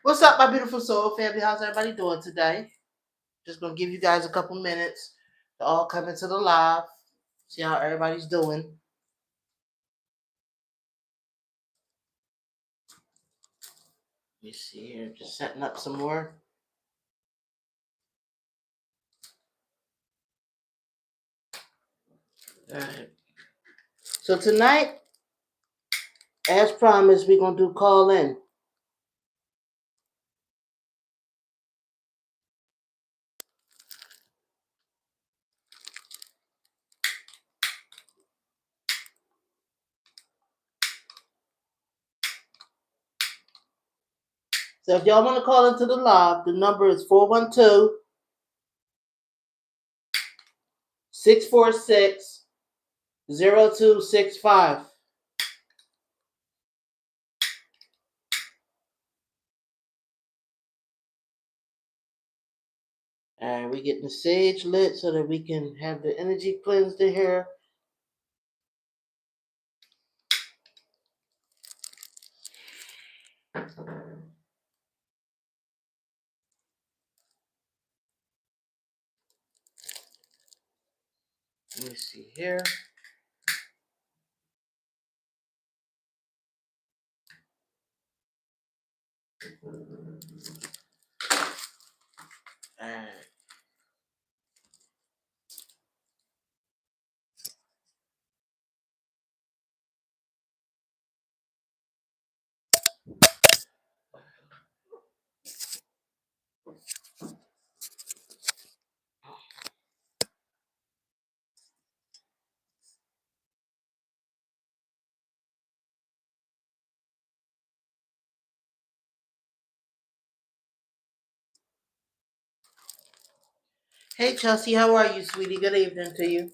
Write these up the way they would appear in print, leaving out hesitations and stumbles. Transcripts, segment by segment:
What's up, my beautiful soul family? How's everybody doing today? Just gonna give you guys a couple minutes to all come into the live, see how everybody's doing. Let me see here, just setting up some more. All right. So tonight, as promised, we're gonna do call in. So if y'all want to call into the live, the number is 412 646 0265. And we're getting the sage lit so that we can have the energy cleansed in here. Let me see here. Alright. Hey Chelsea, how are you, sweetie? Good evening to you.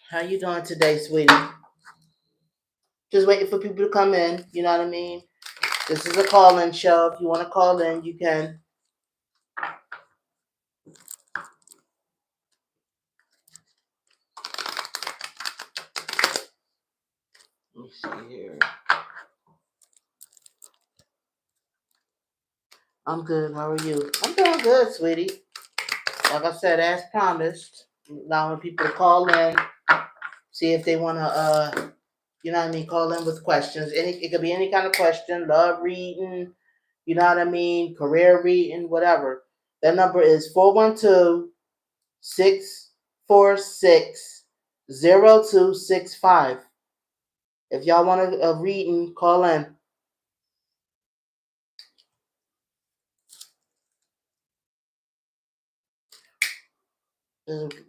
How you doing today, sweetie? Just waiting for people to come in. You know what I mean? This is a call-in show. If you want to call in, you can. Let me see here. I'm good. How are you? I'm doing good, sweetie. Like I said, as promised, allowing people to call in, see if they want to, you know what I mean, call in with questions. It could be any kind of question, love reading, you know what I mean, career reading, whatever. That number is 412 646 0265. If y'all want a reading, call in.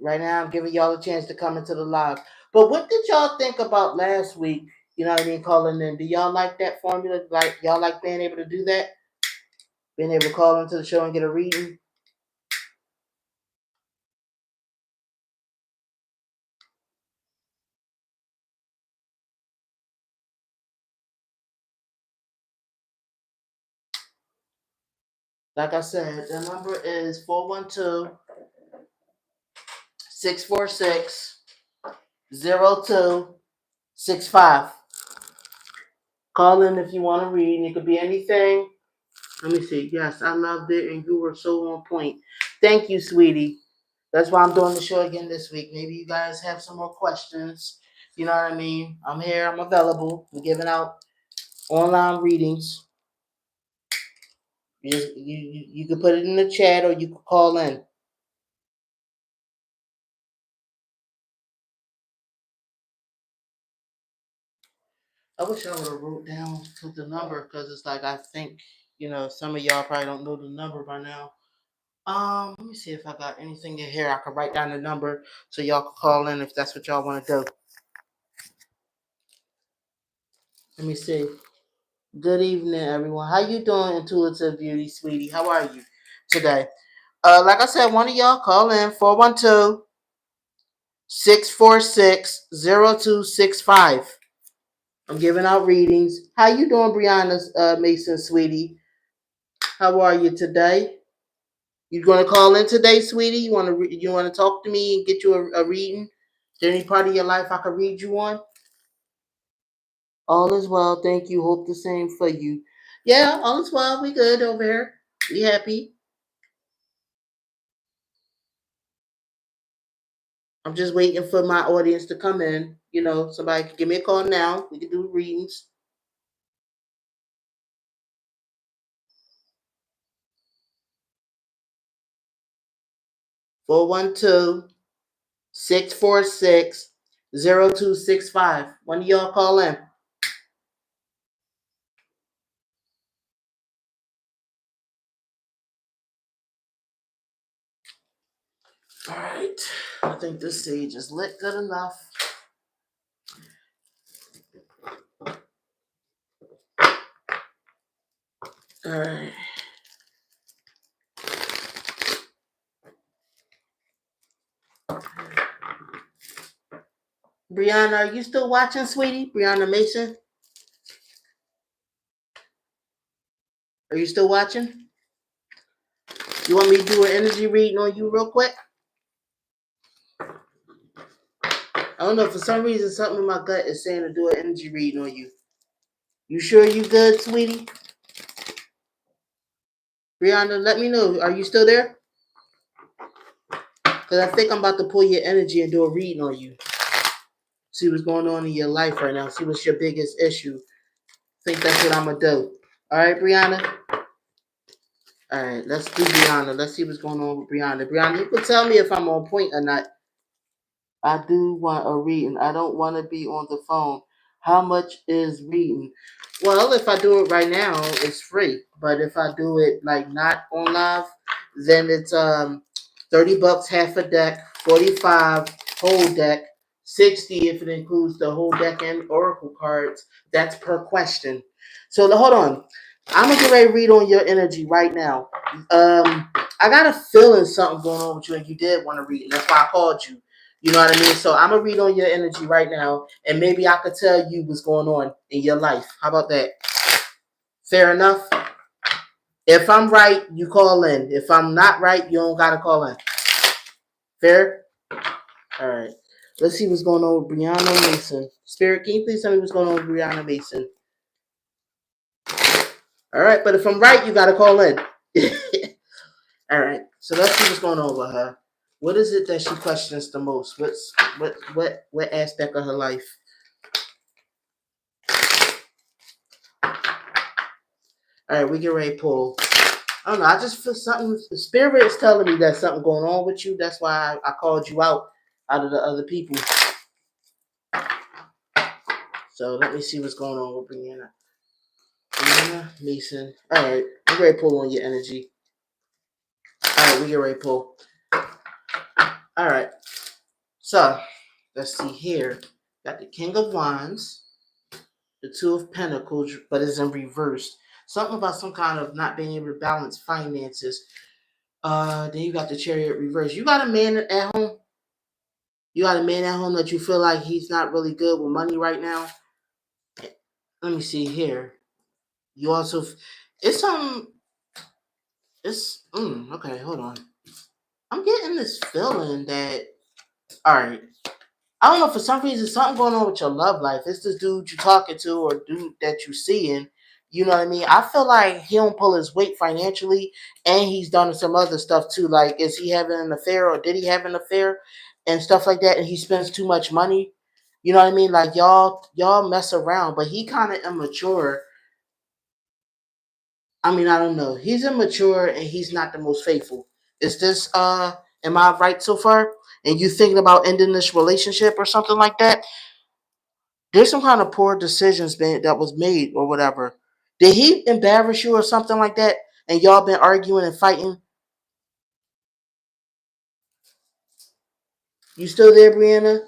Right now, I'm giving y'all a chance to come into the live. But what did y'all think about last week? You know what I mean, calling in. Do y'all like that formula? Like y'all like being able to do that? Being able to call into the show and get a reading? Like I said, the number is 412 646 0265. Call in if you want to read. It could be anything. Let me see. Yes, I loved it, and you were so on point. Thank you, sweetie. That's why I'm doing the show again this week. Maybe you guys have some more questions. You know what I mean? I'm here. I'm available. I'm giving out online readings. You can put it in the chat or you can call in. I wish I would have wrote down the number because it's like I think some of y'all probably don't know the number by now. Let me see if I got anything in here. I can write down the number so y'all can call in if that's what y'all want to do. Let me see. Good evening, everyone. How you doing, Intuitive Beauty, sweetie? How are you today? Like I said, one of y'all call in 412 646 0265. I'm giving out readings. How you doing, Brianna Mason, sweetie? How are you today? You gonna call in today, sweetie? You wanna talk to me and get you a reading? Is there any part of your life I can read you on? All is well, thank you. Hope the same for you. Yeah, all is well. We good over here. We happy. I'm just waiting for my audience to come in. Somebody can give me a call now. We can do readings. 412-646-0265. When do y'all call in? All right. I think this sage is lit good enough. All right. Brianna, are you still watching, sweetie? Brianna Mason? Are you still watching? You want me to do an energy reading on you real quick? I don't know. For some reason, something in my gut is saying to do an energy reading on you. You sure you good, sweetie? Brianna, let me know. Are you still there? Because I think I'm about to pull your energy and do a reading on you. See what's going on in your life right now. See what's your biggest issue. I think that's what I'm going to do. All right, Brianna? All right, let's do Brianna. Let's see what's going on with Brianna. Brianna, you can tell me if I'm on point or not. I do want a reading. I don't want to be on the phone. How much is reading? Well, if I do it right now, it's free. But if I do it like not on live, then it's $30 half a deck, 45 whole deck, 60 if it includes the whole deck and oracle cards. That's per question. So hold on. I'm gonna get ready to read on your energy right now. I got a feeling something going on with you, and you did want to read. That's why I called you. You know what I mean? So I'm gonna read on your energy right now, and maybe I could tell you what's going on in your life. How about that? Fair enough. If I'm right, you call in. If I'm not right, you don't gotta call in. Fair? All right. Let's see what's going on with Brianna Mason. Spirit, can you please tell me what's going on with Brianna Mason? All right, but if I'm right, you gotta call in. All right. So let's see what's going on with her. What is it that she questions the most? What aspect of her life? All right, we get ready to pull. I don't know. I just feel something. The spirit is telling me there's something going on with you. That's why I called you out of the other people. So let me see what's going on with Brianna. Brianna Mason. All right, we ready to pull on your energy. All right, we get ready to pull. All right. So let's see here. Got the King of Wands, the Two of Pentacles, but it's in reverse. Something about some kind of not being able to balance finances. Then you got the Chariot reverse. You got a man at home. You got a man at home that you feel like he's not really good with money right now. Let me see here. You also, it's some, it's okay. Hold on. I'm getting this feeling that, all right. I don't know, for some reason, something going on with your love life. It's this dude you're talking to or dude that you seeing. You know what I mean? I feel like he don't pull his weight financially, and he's done some other stuff too. Like, is he having an affair or did he have an affair and stuff like that? And he spends too much money. You know what I mean? Like y'all mess around, but he kind of immature. I mean, I don't know. He's immature and he's not the most faithful. Is this am I right so far? And you thinking about ending this relationship or something like that? There's some kind of poor decisions that was made or whatever. Did he embarrass you or something like that? And y'all been arguing and fighting? You still there, Brianna?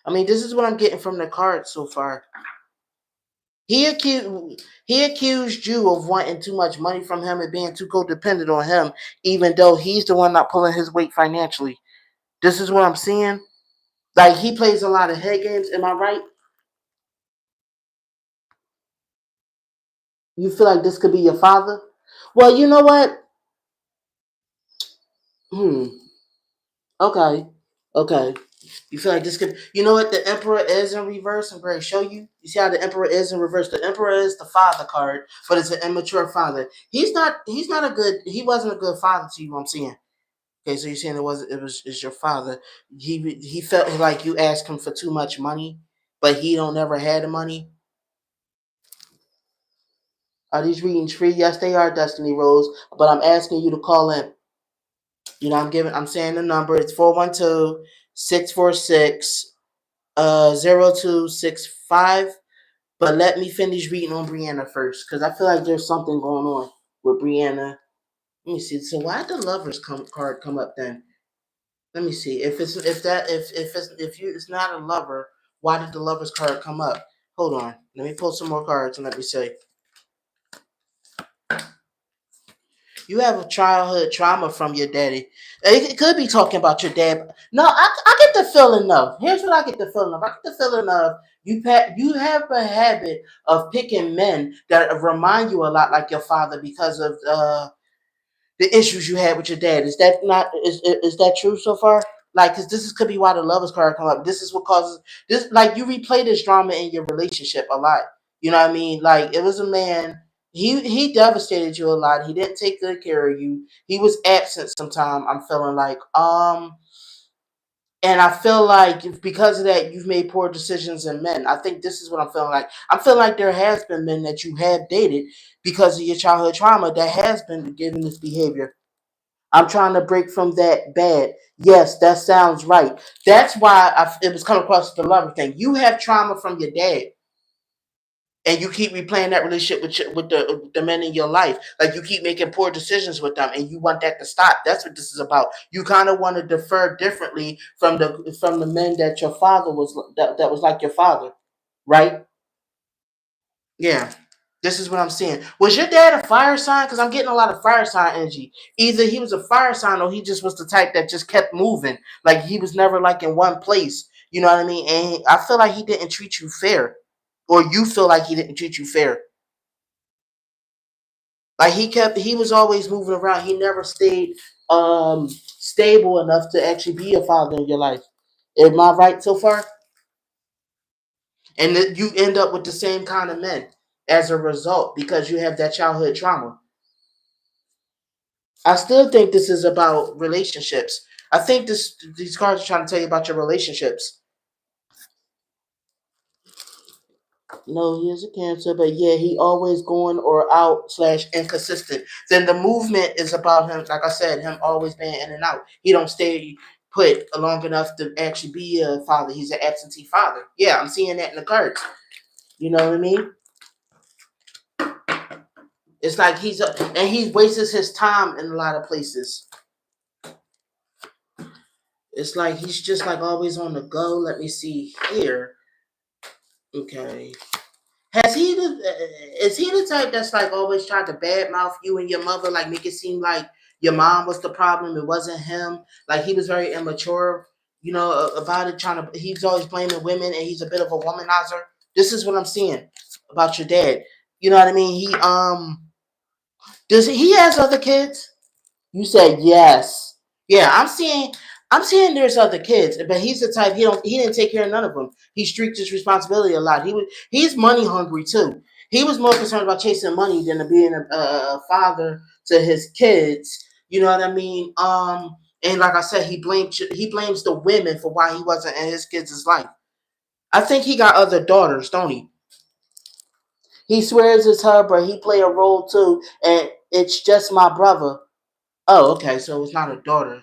I mean, this is what I'm getting from the cards so far. He accused you of wanting too much money from him and being too codependent on him, even though he's the one not pulling his weight financially. This is what I'm seeing. Like, he plays a lot of head games. Am I right? You feel like this could be your father? Well, you know what? Hmm. Okay. Okay. You feel like this could, you know what the Emperor is in reverse? I'm going to show you. You see how the Emperor is in reverse? The Emperor is the father card, but it's an immature father. He's not a good, he wasn't a good father to you, I'm saying. Okay, so you're saying it's your father. He felt like you asked him for too much money, but he don't never had the money. Are these readings free? Yes, they are, Destiny Rose. But I'm asking you to call in. You know, I'm saying the number. It's 412-646 0265. But let me finish reading on Brianna first, because I feel like there's something going on with Brianna. Let me see. So why did the lovers card come up then? Let me see. If it's not a lover, why did the lovers card come up? Hold on. Let me pull some more cards and let me say. You have a childhood trauma from your daddy. It could be talking about your dad. No, I get the feeling of. Here's what I get the feeling of. I get the feeling of you have a habit of picking men that remind you a lot like your father because of the issues you had with your dad. Is that not is that true so far? Like, because could be why the lovers card come up. This is what causes this. Like, you replay this drama in your relationship a lot. You know what I mean? Like, it was a man. He devastated you a lot. He didn't take good care of you. He was absent sometime. I'm feeling like and I feel like because of that, you've made poor decisions in men. I think this is what I'm feeling like. I'm feeling like there has been men that you have dated because of your childhood trauma that has been given this behavior. I'm trying to break from that bad. Yes, that sounds right. That's why it was coming across the lover thing. You have trauma from your dad, and you keep replaying that relationship with the men in your life. Like, you keep making poor decisions with them, and you want that to stop. That's what this is about. You kind of want to defer differently from the men that your father was that was like your father, right? Yeah. This is what I'm seeing. Was your dad a fire sign? Because I'm getting a lot of fire sign energy. Either he was a fire sign or he just was the type that just kept moving. Like, he was never like in one place. You know what I mean? And I feel like he didn't treat you fair. Or you feel like he didn't treat you fair. Like, he was always moving around. He never stayed stable enough to actually be a father in your life. Am I right so far? And you end up with the same kind of men as a result because you have that childhood trauma. I still think this is about relationships. I think these cards are trying to tell you about your relationships. No, he is a Cancer, but yeah, he always going or out / inconsistent. Then the movement is about him, like I said, him always being in and out. He don't stay put long enough to actually be a father. He's an absentee father. Yeah, I'm seeing that in the cards. You know what I mean? It's like and he wastes his time in a lot of places. It's like he's just like always on the go. Let me see here. Okay. Is he the type that's like always tried to badmouth you and your mother, like make it seem like your mom was the problem, it wasn't him? Like, he was very immature, about it, he's always blaming women and he's a bit of a womanizer. This is what I'm seeing about your dad. You know what I mean? He has other kids? You said yes. Yeah, I'm seeing there's other kids, but he's the type he didn't take care of none of them. He streaked his responsibility a lot. He's money hungry too. He was more concerned about chasing money than to being a father to his kids. You know what I mean? And like I said, he blames the women for why he wasn't in his kids' life. I think he got other daughters, don't he? He swears it's her, but he play a role too, and it's just my brother. Oh, okay. So it's not a daughter.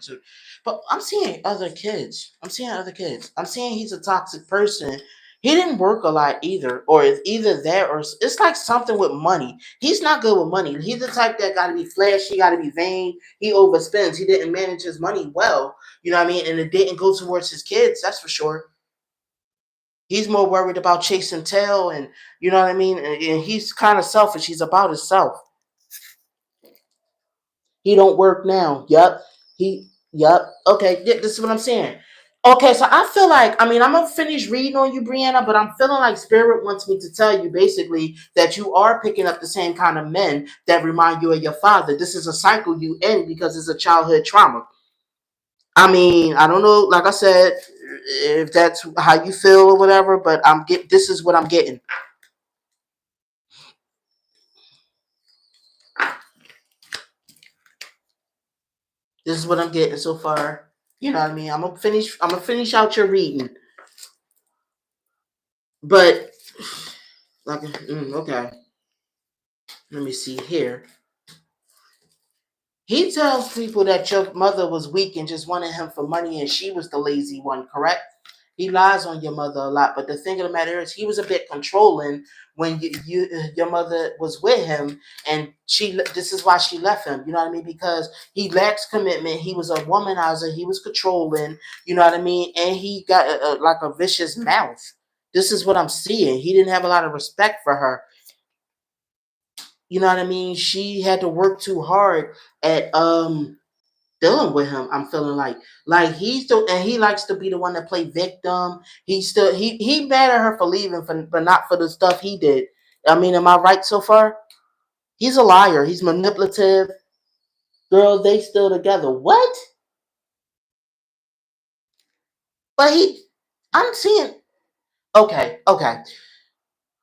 But I'm seeing other kids. I'm seeing he's a toxic person. He didn't work a lot either, or it's either that, or it's like something with money. He's not good with money. He's the type that got to be flashy, got to be vain. He overspends. He didn't manage his money well. You know what I mean? And it didn't go towards his kids. That's for sure. He's more worried about chasing tail, and you know what I mean. And he's kind of selfish. He's about himself. He don't work now. Yep. Yep. Okay. This is what I'm saying. Okay, so I feel like, I'm gonna finish reading on you, Brianna, but I'm feeling like Spirit wants me to tell you basically that you are picking up the same kind of men that remind you of your father. This is a cycle you end because it's a childhood trauma. I don't know, like I said, if that's how you feel or whatever, but this is what I'm getting. This is what I'm getting so far. You know what I mean? I'm gonna finish out your reading. But like okay. Let me see here. He tells people that your mother was weak and just wanted him for money and she was the lazy one, correct? He lies on your mother a lot, but the thing of the matter is he was a bit controlling when your mother was with him, and this is why she left him. You know what I mean? Because he lacks commitment. He was a womanizer. He was controlling. You know what I mean? And he got like a vicious mouth. This is what I'm seeing. He didn't have a lot of respect for her. You know what I mean? She had to work too hard at dealing with him. I'm feeling like he's still, and he likes to be the one that play victim. He mad at her for leaving, but not for the stuff he did. I mean, am I right so far? He's a liar. He's manipulative. Girl, they still together. What? But I'm seeing. Okay.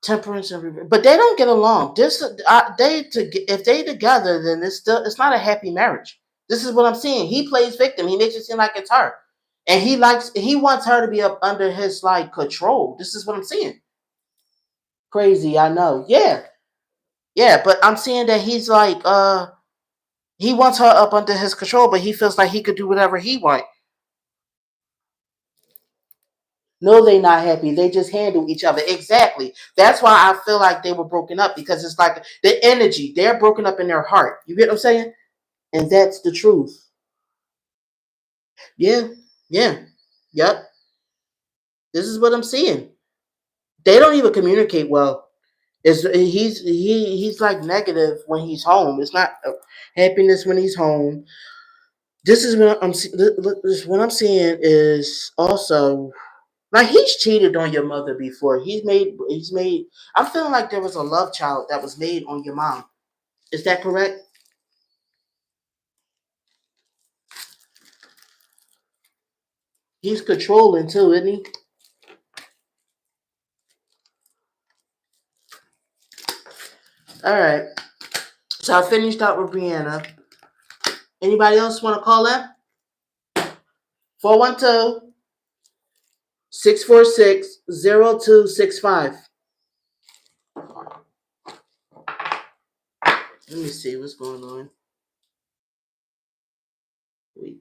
Temperance and but they don't get along. If they together, then it's not a happy marriage. This is what I'm seeing. He plays victim. He makes it seem like it's her, and he wants her to be up under his like control. This is what I'm seeing. Crazy, I know. Yeah, but I'm seeing that he's like he wants her up under his control, but he feels like he could do whatever he wants. No, they not happy. They just handle each other. Exactly. That's why I feel like they were broken up, because it's like the energy. They're broken up in their heart. You get what I'm saying? And that's the truth. Yeah. Yeah. Yep. This is what I'm seeing. They don't even communicate well. He's like negative when he's home. It's not happiness when he's home. This is what I'm seeing is also like he's cheated on your mother before. He's made. I'm feeling like there was a love child that was made on your mom. Is that correct? He's controlling too, isn't he? All right. So I finished out with Brianna. Anybody else want to call in? 412-646-0265. Let me see what's going on. Wait.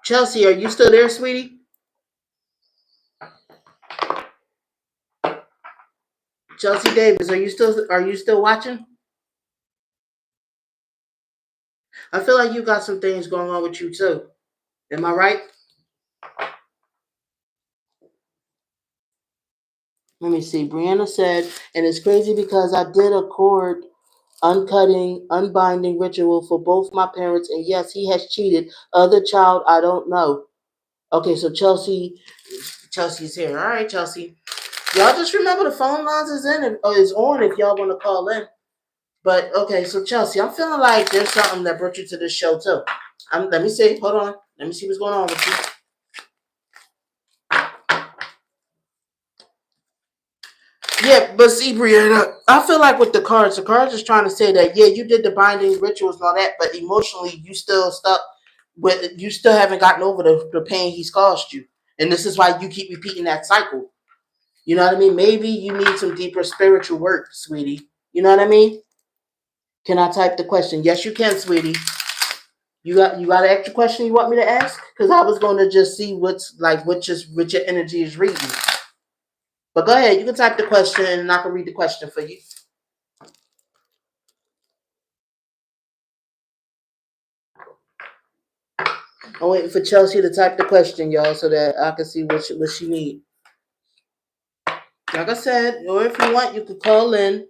Chelsea, are you still there, sweetie? Chelsea Davis, are you still watching? I feel like you got some things going on with you too. Am I right? Let me see. Brianna said, and it's crazy because I did a cord uncutting, unbinding ritual for both my parents, and yes, he has cheated. Other child, I don't know. Okay, so Chelsea's here. All right, Chelsea. Y'all just remember the phone lines is on if y'all want to call in. But okay, so Chelsea, I'm feeling like there's something that brought you to this show too. Let me see. Hold on. Let me see what's going on with you. Yeah, but see, Brianna, I feel like with the cards is trying to say that, yeah, you did the binding rituals and all that, but emotionally, you still stuck you still haven't gotten over the pain he's caused you. And this is why you keep repeating that cycle. You know what I mean? Maybe you need some deeper spiritual work, sweetie. You know what I mean? Can I type the question? Yes, you can, sweetie. You got an extra question you want me to ask? Because I was going to just see what's like what your energy is reading. But go ahead, you can type the question and I can read the question for you. I'm waiting for Chelsea to type the question, y'all, so that I can see what she need. Like I said, or if you want, you can call in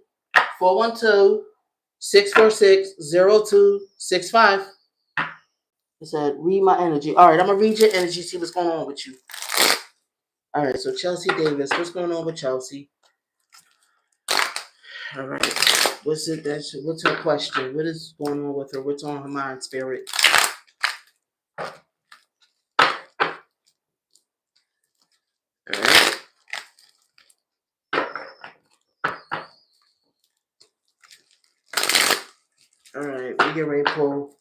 412-646-0265. It said, read my energy. All right, I'm going to read your energy, see what's going on with you. All right, so Chelsea Davis, what's going on with Chelsea? All right, what's her question? What is going on with her? What's on her mind, spirit? All right, we get ready to pull.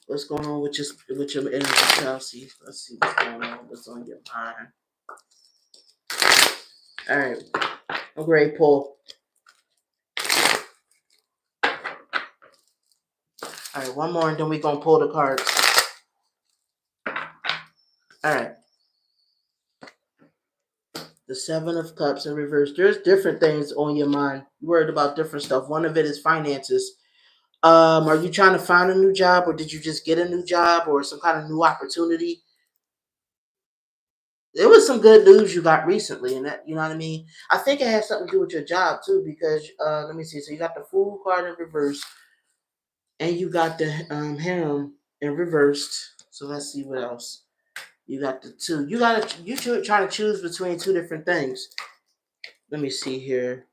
What's going on with your energy, Chelsea? Let's see what's going on. What's on your mind? All right, I'm ready to pull. All right, one more, and then we're gonna pull the cards. All right. The Seven of Cups in reverse. There's different things on your mind. You're worried about different stuff. One of it is finances. Are you trying to find a new job, or did you just get a new job, or some kind of new opportunity? There was some good news you got recently, and that, you know what I mean. I think it has something to do with your job too, because let me see. So you got the Fool card in reverse, and you got the harem in reversed. So let's see what else. You got the two. Trying to choose between two different things. Let me see here.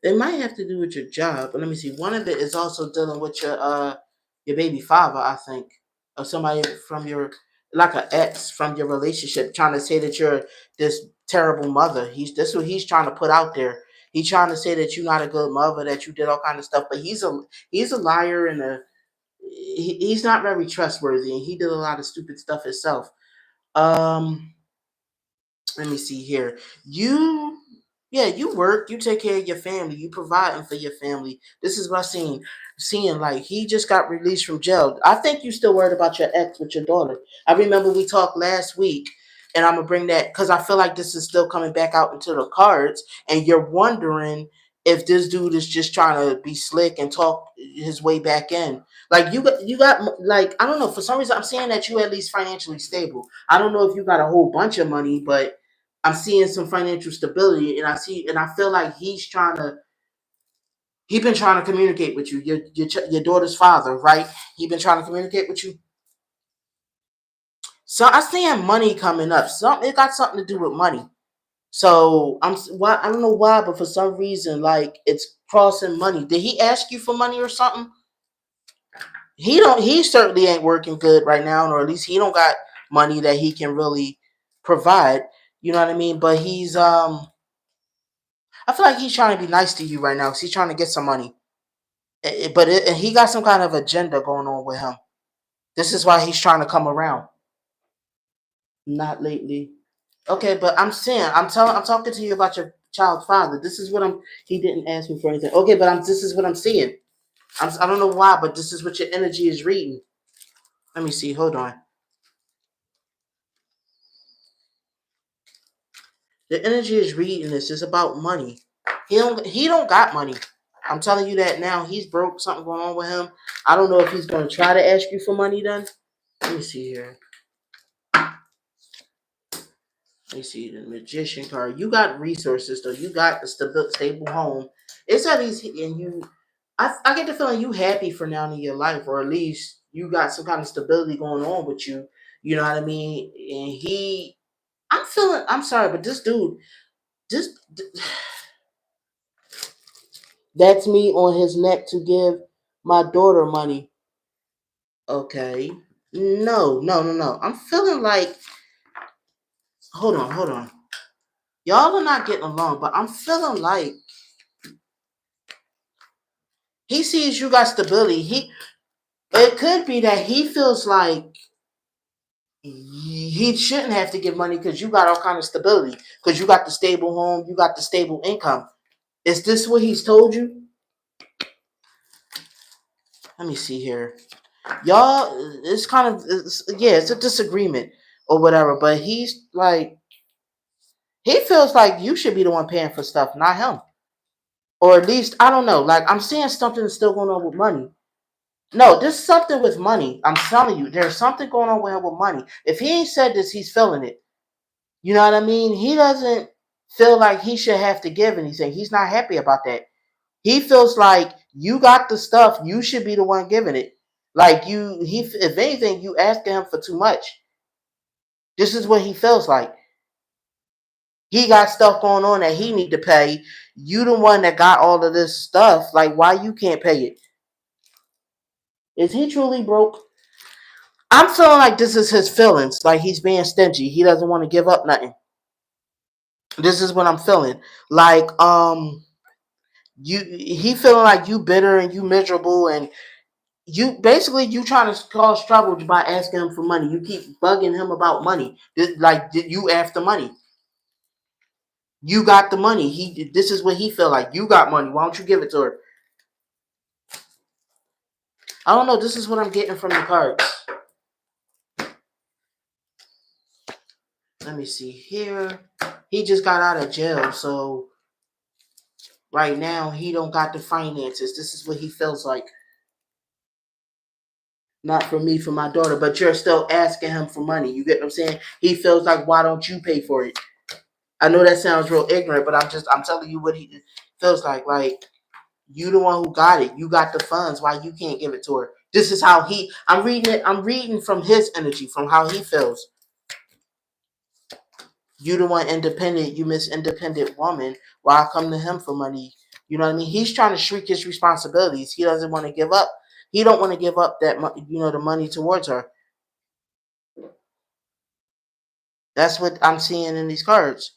It might have to do with your job, but let me see. One of it is also dealing with your baby father, I think, or somebody from your like an ex from your relationship trying to say that you're this terrible mother. This what he's trying to put out there. He's trying to say that you're not a good mother, that you did all kind of stuff, but he's a liar and he's not very trustworthy, and he did a lot of stupid stuff himself. Um, Let me see here. You, yeah, you work, you take care of your family, you providing for your family. This is what I seen. Seeing like he just got released from jail. I think you still worried about your ex with your daughter. I remember we talked last week, and I'm gonna bring that because I feel like this is still coming back out into the cards, and you're wondering if this dude is just trying to be slick and talk his way back in. Like you got like I don't know. For some reason, I'm saying that you at least financially stable. I don't know if you got a whole bunch of money, but I'm seeing some financial stability, and I feel like he's been trying to communicate with you, your daughter's father, right? He been trying to communicate with you. So I'm seeing money coming up. It got something to do with money. So I don't know why, but for some reason, like it's crossing money. Did he ask you for money or something? He certainly ain't working good right now, or at least he don't got money that he can really provide. You know what I mean? But I feel like he's trying to be nice to you right now because he's trying to get some money. And he got some kind of agenda going on with him. This is why he's trying to come around. Not lately. Okay, but I'm talking to you about your child's father. This is what I'm. He didn't ask me for anything. Okay, but this is what I'm seeing. I don't know why, but this is what your energy is reading. Let me see. Hold on. The energy is reading this. It's about money. He don't got money. I'm telling you that now. He's broke. Something going on with him. I don't know if he's gonna try to ask you for money then. Let me see here. Let me see the magician card. You got resources though. You got a stable home. It's at least and you. I get the feeling you happy for now in your life, or at least you got some kind of stability going on with you. You know what I mean? And I'm feeling. I'm sorry, but this dude, this that's me on his neck to give my daughter money. Okay. No, no, no, no. I'm feeling like. Hold on. Y'all are not getting along, but I'm feeling like he sees you got stability. It could be that he feels like he shouldn't have to give money because you got all kind of stability, because you got the stable home, you got the stable income. Is this what he's told you? Let me see here. Y'all, it's a disagreement or whatever, but he's like, he feels like you should be the one paying for stuff, not him. Or at least, I don't know. Like, I'm seeing something that's still going on with money. No, there's something with money. I'm telling you, there's something going on with him with money. If he ain't said this, he's feeling it. You know what I mean? He doesn't feel like he should have to give anything. He's not happy about that. He feels like you got the stuff, you should be the one giving it. Like if anything, you asking him for too much. This is what he feels like. He got stuff going on that he need to pay. You the one that got all of this stuff. Like, why you can't pay it? Is he truly broke? I'm feeling like this is his feelings. Like he's being stingy. He doesn't want to give up nothing. This is what I'm feeling. Like he feeling like you bitter and you miserable, and You basically you trying to cause trouble by asking him for money. You keep bugging him about money. Did you after money? You got the money. This is what he feel like. You got money. Why don't you give it to her? I don't know. This is what I'm getting from the cards. Let me see here. He just got out of jail, so right now he don't got the finances. This is what he feels like. Not for me, for my daughter, but you're still asking him for money. You get what I'm saying? He feels like, why don't you pay for it? I know that sounds real ignorant, but I'm telling you what he feels like. Like, you the one who got it. You got the funds. Why you can't give it to her? This is how I'm reading it. I'm reading from his energy, from how he feels. You the one independent. You miss independent woman. Why I come to him for money? You know what I mean? He's trying to shriek his responsibilities. He doesn't want to give up. He don't want to give up that the money towards her. That's what I'm seeing in these cards.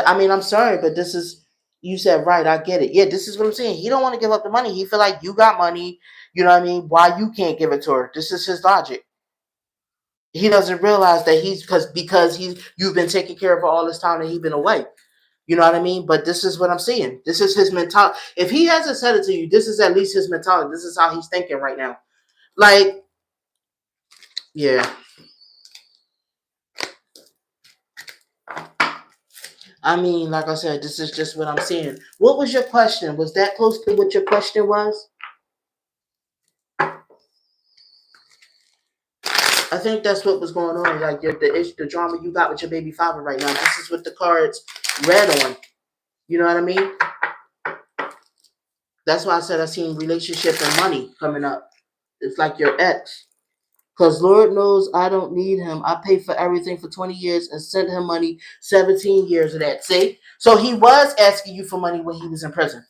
I mean, I'm sorry, but this is, you said right. I get it. Yeah, this is what I'm saying. He don't want to give up the money. He feel like you got money. You know what I mean? Why you can't give it to her? This is his logic. He doesn't realize that because you've been taking care of her all this time that he's been away. You know what I mean? But this is what I'm seeing. This is his mentality. If he hasn't said it to you, this is at least his mentality. This is how he's thinking right now. Like, yeah. I mean, like I said, this is just what I'm seeing. What was your question? Was that close to what your question was? I think that's what was going on. Like the drama you got with your baby father right now. This is what the cards read on. You know what I mean? That's why I said I seen relationship and money coming up. It's like your ex. Because Lord knows I don't need him. I paid for everything for 20 years and sent him money 17 years of that. See? So he was asking you for money when he was in prison.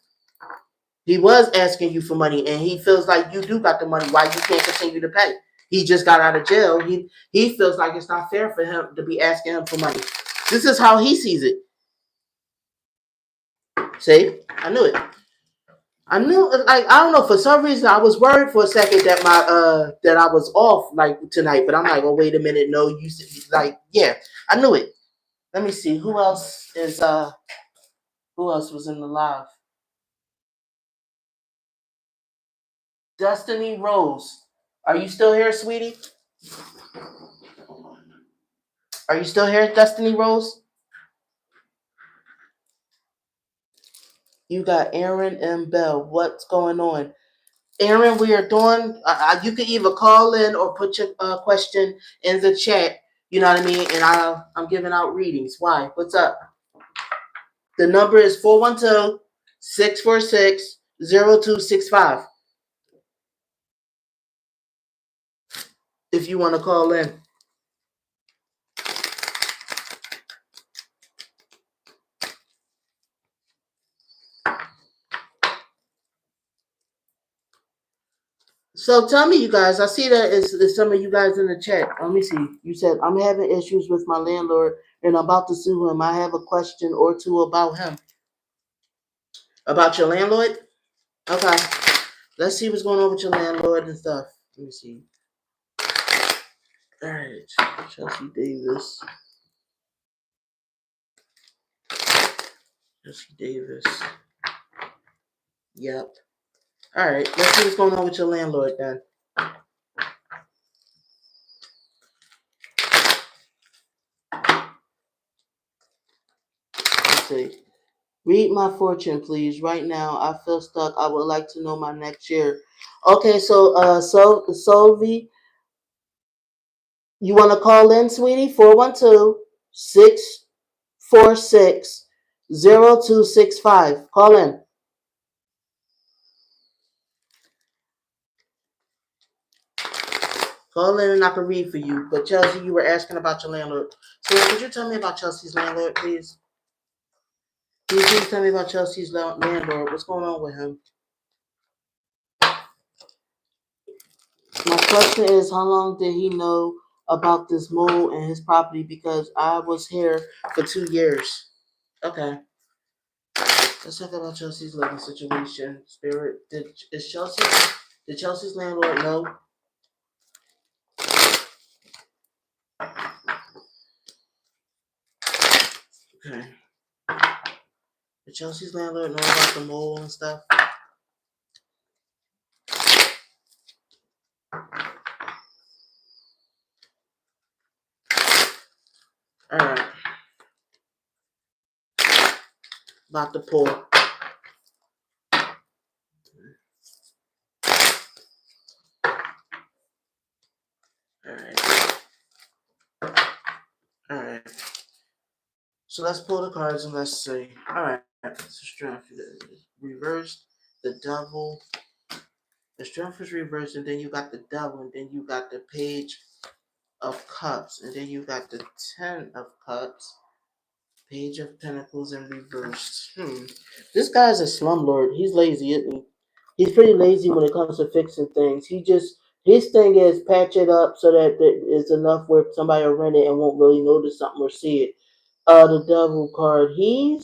He was asking you for money, and he feels like you do got the money. Why you can't continue to pay? He just got out of jail. He feels like it's not fair for him to be asking him for money. This is how he sees it. See? I knew it. I knew, like, I don't know, for some reason I was worried for a second that that I was off like tonight, but I'm like, oh wait a minute, no, you like, yeah, I knew it. Let me see who else was in the live. Destiny Rose, are you still here, sweetie? Are you still here, Destiny Rose? You got Aaron and Bell. What's going on? Aaron, we are doing, you can either call in or put your question in the chat. You know what I mean? And I'm giving out readings. Why? What's up? The number is 412-646-0265. If you want to call in. So tell me, you guys, I see that it's some of you guys in the chat. Let me see. You said, I'm having issues with my landlord and I'm about to sue him. I have a question or two about him. About your landlord? Okay. Let's see what's going on with your landlord and stuff. Let me see. All right. Chelsea Davis. Chelsea Davis. Yep. All right. Let's see what's going on with your landlord then. Let's see. Read my fortune, please. Right now, I feel stuck. I would like to know my next year. Okay, so Solvi, you want to call in, sweetie? 412-646-0265. Call in. Call in and I can read for you. But Chelsea, you were asking about your landlord. So could you tell me about Chelsea's landlord, please? Can you please tell me about Chelsea's landlord? What's going on with him? My question is, how long did he know about this mole and his property? Because I was here for 2 years. Okay. Let's talk about Chelsea's living situation. Spirit, is Chelsea? Did Chelsea's landlord know? Okay. Did Chelsea's landlord know about the mole and stuff? Alright. About to pull. Alright. So let's pull the cards and let's see. Alright. So strength reversed. The devil. The strength is reversed, and then you got the devil, and then you got the page of cups, and then you got the 10 of cups. Page of Pentacles in reverse. This guy's a slumlord. He's lazy, isn't he? He's pretty lazy when it comes to fixing things. His thing is patch it up so that it's enough where somebody will rent it and won't really notice something or see it. The devil card. He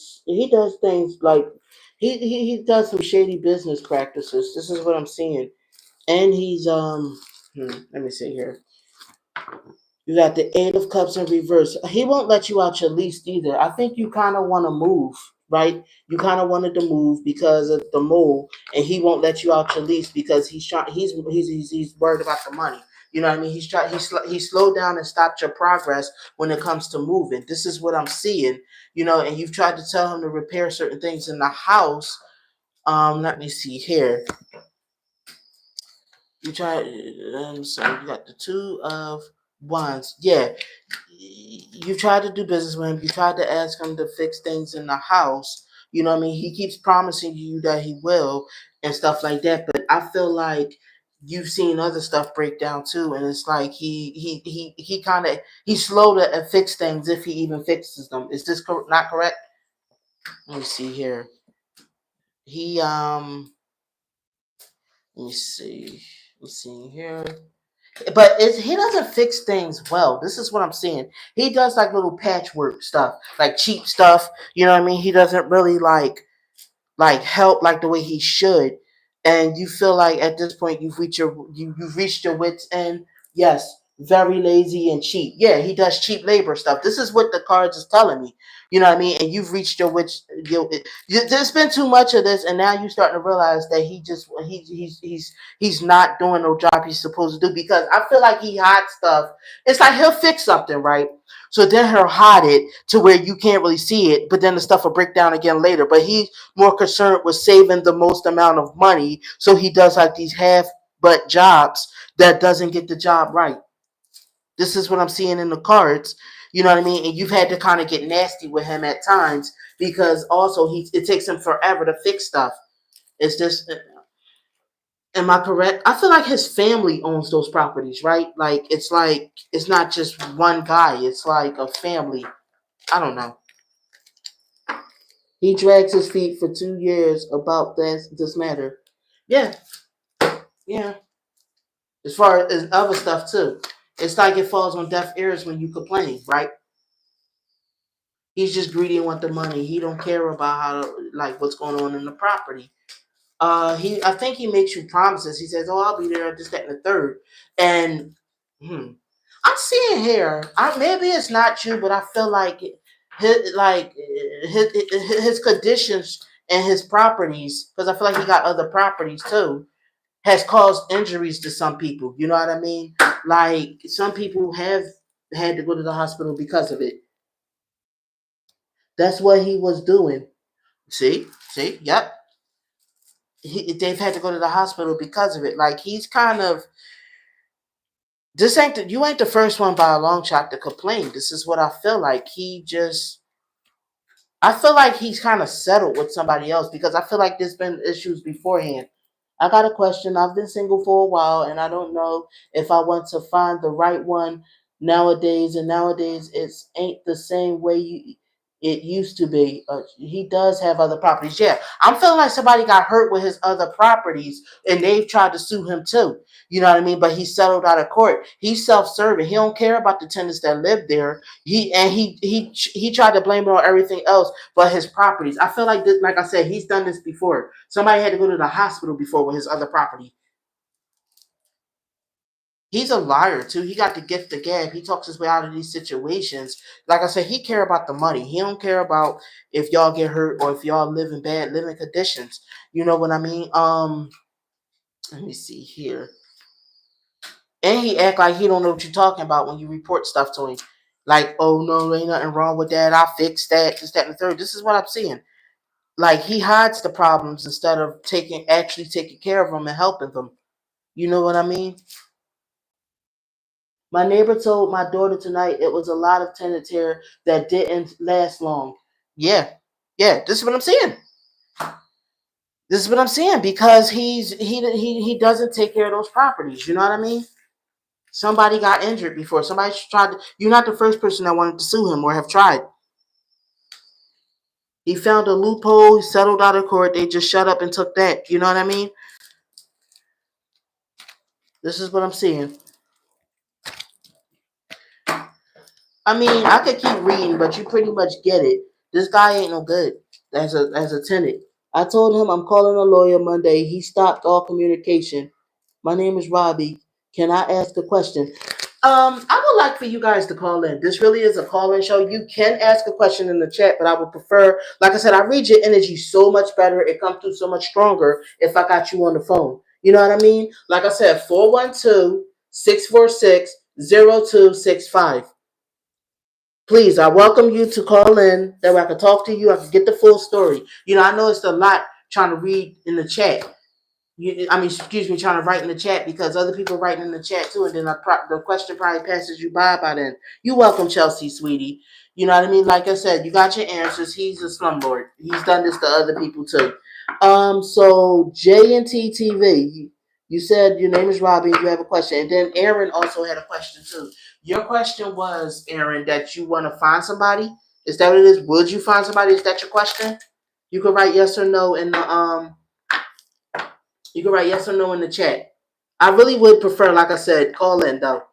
does things like he does some shady business practices. This is what I'm seeing. And he's let me see here. You got the Eight of Cups in reverse. He won't let you out your lease either. I think you kind of want to move, right? You kind of wanted to move because of the mole, and he won't let you out your lease because he's worried about the money. You know what I mean? He slowed down and stopped your progress when it comes to moving. This is what I'm seeing, and you've tried to tell him to repair certain things in the house. Let me see here. You tried, so you got the Two of Wands. Yeah, you tried to do business with him. You tried to ask him to fix things in the house. You know what I mean? He keeps promising you that he will and stuff like that. But I feel like you've seen other stuff break down too, and it's like he's slow to fix things if he even fixes them. Is this not correct? Let me see here. Let me see. Let's see here. But he doesn't fix things well. This is what I'm seeing. He does like little patchwork stuff, like cheap stuff. You know what I mean? He doesn't really like help like the way he should. And you feel like at this point you've reached your wits end. Yes, very lazy and cheap. Yeah, he does cheap labor stuff. This is what the cards is telling me. You know what I mean? And you've reached your wits. There's been too much of this, and now you're starting to realize that he's not doing no job he's supposed to do because I feel like he hides stuff. It's like he'll fix something, right? So then he'll hide it to where you can't really see it, but then the stuff will break down again later. But he's more concerned with saving the most amount of money, so he does like these half-butt jobs that doesn't get the job right. This is what I'm seeing in the cards. You know what I mean? And you've had to kind of get nasty with him at times because also it takes him forever to fix stuff. It's just, am I correct? I feel like his family owns those properties, right? Like it's not just one guy. It's like a family. I don't know. He drags his feet for 2 years about this matter. Yeah, yeah. As far as other stuff too, it's like it falls on deaf ears when you complain, right? He's just greedy and want the money. He don't care about what's going on in the property. I think he makes you promises. He says, "Oh, I'll be there at this, that, and the third." And I'm seeing here. Maybe it's not you, but I feel like his conditions and his properties, because I feel like he got other properties too, has caused injuries to some people. You know what I mean? Like some people have had to go to the hospital because of it. That's what he was doing. See, yep. They've had to go to the hospital because of it. Like he's kind of you ain't the first one by a long shot to complain. This is what I feel like. I feel like he's kind of settled with somebody else because I feel like there's been issues beforehand. I got a question. I've been single for a while and I don't know if I want to find the right one nowadays. And nowadays it ain't the same way it used to be. He does have other properties. Yeah, I'm feeling like somebody got hurt with his other properties and they've tried to sue him too. You know what I mean? But he settled out of court. He's self-serving. He don't care about the tenants that live there. He tried to blame it on everything else but his properties. I feel like this, like I said, he's done this before. Somebody had to go to the hospital before with his other property. He's a liar too. He got the gift of gab. He talks his way out of these situations. Like I said, he care about the money. He don't care about if y'all get hurt or if y'all live in bad living conditions. You know what I mean? Let me see here. And he act like he don't know what you're talking about when you report stuff to him. Like, oh no, there ain't nothing wrong with that. I fixed that, this, that, and the third. This is what I'm seeing. Like he hides the problems instead of actually taking care of them and helping them. You know what I mean? My neighbor told my daughter tonight it was a lot of tenant hair that didn't last long. Yeah, yeah. This is what I'm saying. This is what I'm saying because he doesn't take care of those properties. You know what I mean? Somebody got injured before. Somebody tried to. You're not the first person that wanted to sue him or have tried. He found a loophole. He settled out of court. They just shut up and took that. You know what I mean? This is what I'm seeing. I mean, I could keep reading, but you pretty much get it. This guy ain't no good as a tenant. I told him I'm calling a lawyer Monday. He stopped all communication. My name is Robbie. Can I ask a question? I would like for you guys to call in. This really is a call-in show. You can ask a question in the chat, but I would prefer, like I said, I read your energy so much better. It comes through so much stronger if I got you on the phone. You know what I mean? Like I said, 412-646-0265. Please, I welcome you to call in. That way I can talk to you. I can get the full story. You know, I know it's a lot trying to read in the chat. Excuse me, trying to write in the chat because other people writing in the chat too, and then the question probably passes you by then. You welcome, Chelsea, sweetie. You know what I mean? Like I said, you got your answers. He's a slumlord. He's done this to other people too. So J and T TV, you said your name is Robbie. You have a question, and then Aaron also had a question too. Your question was, Aaron, that you want to find somebody. Is that what it is? Would you find somebody? Is that your question? You can write yes or no in the You can write yes or no in the chat. I really would prefer, like I said, call in though.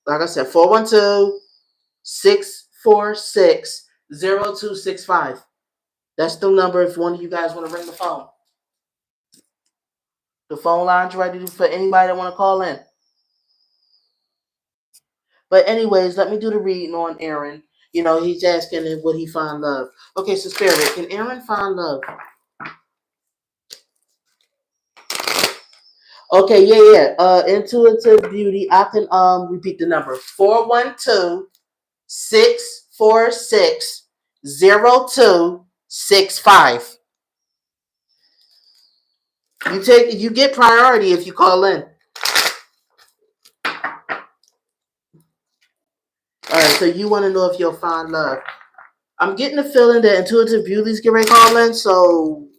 Like I said, 412-646-0265. That's the number if one of you guys want to ring the phone. The phone line's ready for anybody that want to call in. But anyways, let me do the reading on Aaron. You know, he's asking if would he find love. Okay, so Spirit, can Aaron find love? Okay, yeah. Intuitive Beauty. I can repeat the number. 412-646-0265. You get priority if you call in. Alright, so you want to know if you'll find love. I'm getting the feeling that Intuitive Beauty's getting ready to call in, so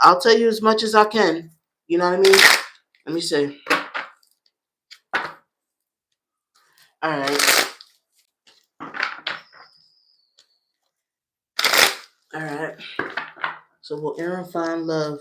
I'll tell you as much as I can. You know what I mean? Let me see. Alright. Alright. So will Aaron find love?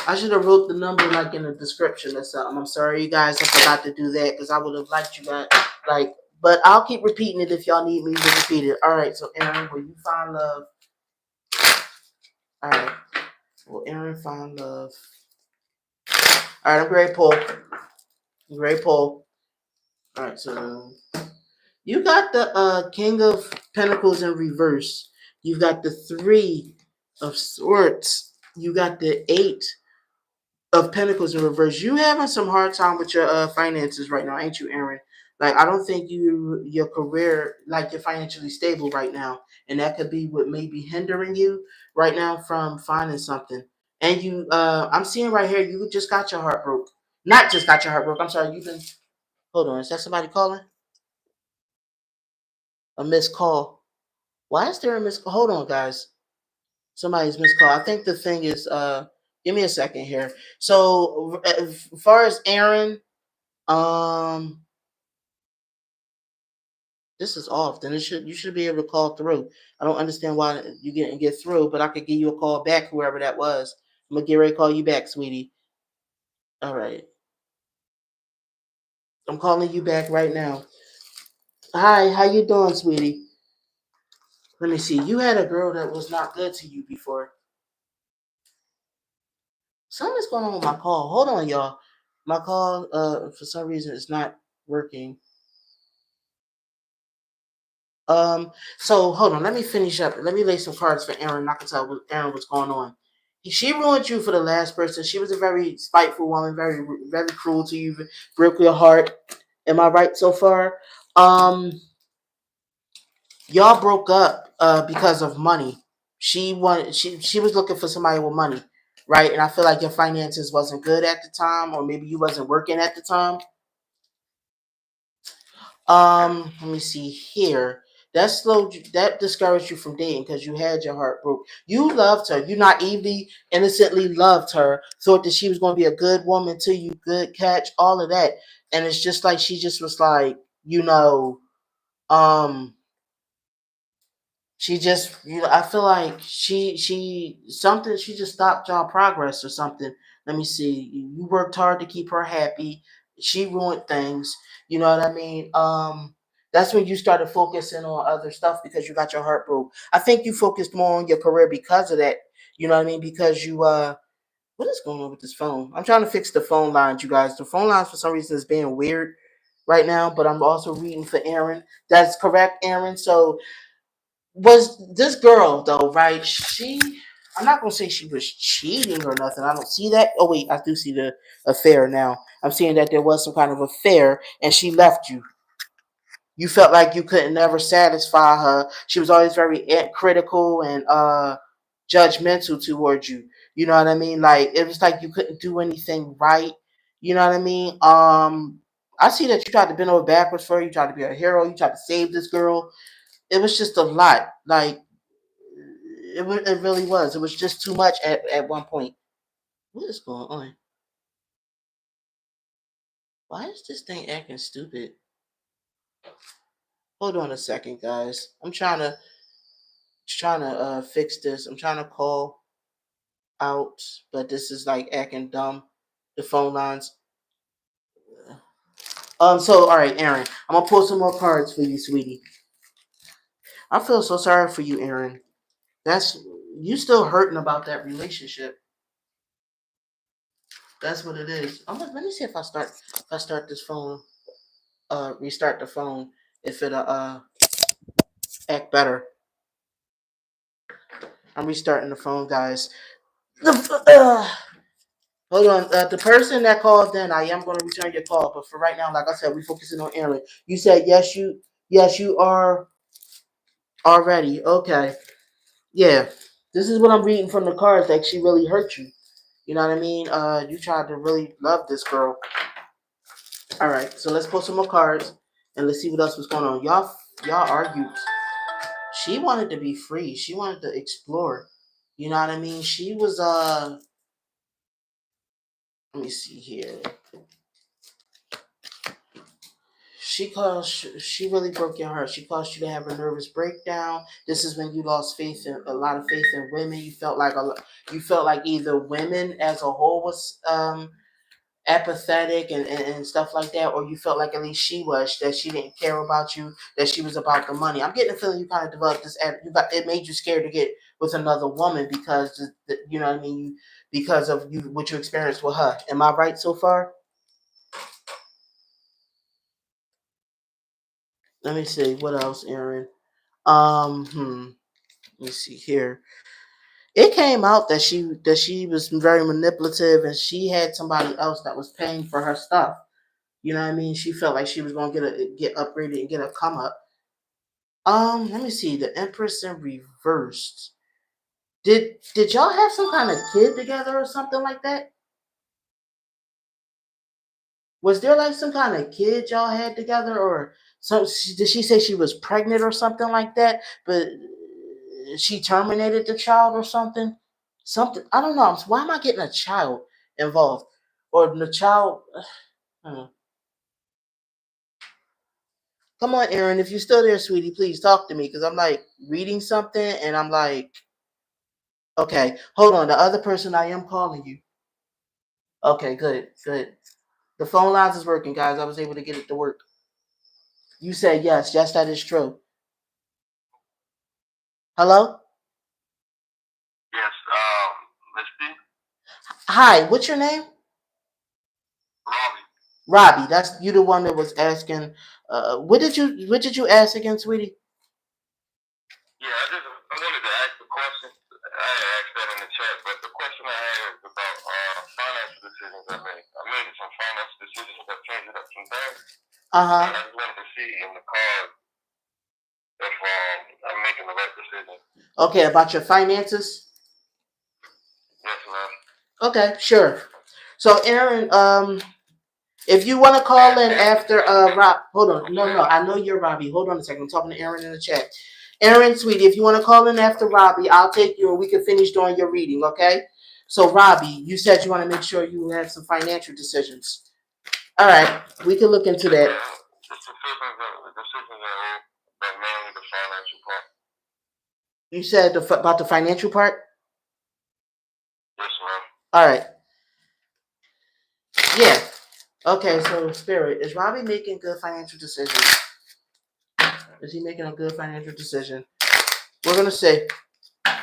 I should have wrote the number like in the description or something. I'm sorry, you guys. I forgot to do that because I would have liked you guys but I'll keep repeating it if y'all need me to repeat it. All right. So Aaron, will you find love? All right. Will Aaron find love? All right. I'm ready to pull. All right. So you got the King of Pentacles in reverse. You got the Three of Swords. You got the Eight of Pentacles in reverse. You having some hard time with your finances right now, ain't you, Aaron? Like I don't think your career, like you're financially stable right now, and that could be what may be hindering you right now from finding something. And I'm seeing right here, you just got your heart broke. Not just got your heart broke. I'm sorry, you've been. Hold on, is that somebody calling? A missed call. Why is there a missed call? Hold on, guys. Somebody's missed call. I think the thing is, give me a second here. So as far as Aaron, this is off. Then you should be able to call through. I don't understand why you didn't get through, but I could give you a call back, whoever that was. I'm gonna get ready to call you back, sweetie. All right. I'm calling you back right now. Hi, how you doing, sweetie? Let me see. You had a girl that was not good to you before. Something's going on with my call. Hold on, y'all. My call, for some reason, is not working. So hold on. Let me finish up. Let me lay some cards for Aaron. I can tell what Aaron what's going on. She ruined you for the last person. She was a very spiteful woman, very cruel to you, broke your heart. Am I right so far? Um, y'all broke up because of money. She was looking for somebody with money, right? And I feel like your finances wasn't good at the time, or maybe you wasn't working at the time. Let me see here. That discouraged you from dating because you had your heart broke. You loved her. You naively, innocently loved her. Thought that she was going to be a good woman to you, good catch, all of that. And it's just like she just was like, um, she just, I feel like she just stopped y'all progress or something. Let me see. You worked hard to keep her happy. She ruined things. You know what I mean? That's when you started focusing on other stuff because you got your heart broke. I think you focused more on your career because of that. You know what I mean? Because what is going on with this phone? I'm trying to fix the phone lines, you guys. The phone lines for some reason is being weird right now, but I'm also reading for Aaron. That's correct, Aaron. So was this girl though, right? I'm not gonna say she was cheating or nothing. I don't see that. Oh wait, I do see the affair now. I'm seeing that there was some kind of affair and she left you. You felt like you couldn't never satisfy her. She was always very critical and judgmental towards you. You know what I mean? Like it was like you couldn't do anything right. You know what I mean? I see that you tried to bend over backwards for her. You tried to be a hero. You tried to save this girl. It was just a lot. Like it really was. It was just too much at one point. What is going on? Why is this thing acting stupid? Hold on a second, guys. I'm trying to fix this. I'm trying to call out, but this is like acting dumb. The phone lines. So all right, Aaron. I'm gonna pull some more cards for you, sweetie. I feel so sorry for you, Aaron. That's you still hurting about that relationship. That's what it is. Let me see if I start this phone, restart the phone, if it'll act better. I'm restarting the phone, guys. Hold on. The person that called in, I am going to return your call, but for right now, like I said, we're focusing on Aaron. You said yes, you are already. Okay, yeah. This is what I'm reading from the cards. That she really hurt you. You know what I mean? You tried to really love this girl. All right, so let's pull some more cards and let's see what else was going on. Y'all argued. She wanted to be free. She wanted to explore. You know what I mean? She was let me see here. She really broke your heart. She caused you to have a nervous breakdown. This is when you lost a lot of faith in women. You felt like either women as a whole was apathetic and stuff like that, or you felt like at least she was that she didn't care about you, that she was about the money. I'm getting a feeling you kind of developed this. It made you scared to get with another woman because you know what I mean. Because of what you experienced with her. Am I right so far? Let me see what else, Aaron. Let me see here. It came out that she was very manipulative and she had somebody else that was paying for her stuff. You know what I mean? She felt like she was gonna get upgraded and get a come up. Let me see. The Empress in reversed. Did y'all have some kind of kid together or something like that? Was there like some kind of kid y'all had together, or did she say she was pregnant or something like that? But she terminated the child or something. Something I don't know. Why am I getting a child involved, or the child? Hmm. Come on, Aaron. If you're still there, sweetie, please talk to me because I'm like reading something and I'm like, okay, hold on. The other person I am calling you. Okay, good, good. The phone lines is working, guys. I was able to get it to work. You said yes, yes, that is true. Hello? Yes, LadyCee? Hi, what's your name? Robbie. Robbie. That's you the one that was asking what did you ask again, sweetie? Yeah, I wanted to ask the question. I asked that in the chat, but the question I had is about financial decisions I made. I made some financial decisions that changed up some things. And I just wanted to see in the card if I'm making the right decision. Okay, about your finances? Yes, ma'am. Okay, sure. So Aaron, if you want to call in after Rob, hold on. No, I know you're Robbie. Hold on a second. I'm talking to Aaron in the chat. Aaron, sweetie, if you want to call in after Robbie, I'll take you and we can finish doing your reading, okay? So Robbie, you said you want to make sure you have some financial decisions. All right, we can look into that. The decisions are mainly the financial part. You said about the financial part? Yes, ma'am. All right. Yeah. Okay, so Spirit, is Robbie making good financial decisions? Is he making a good financial decision? We're going to say. All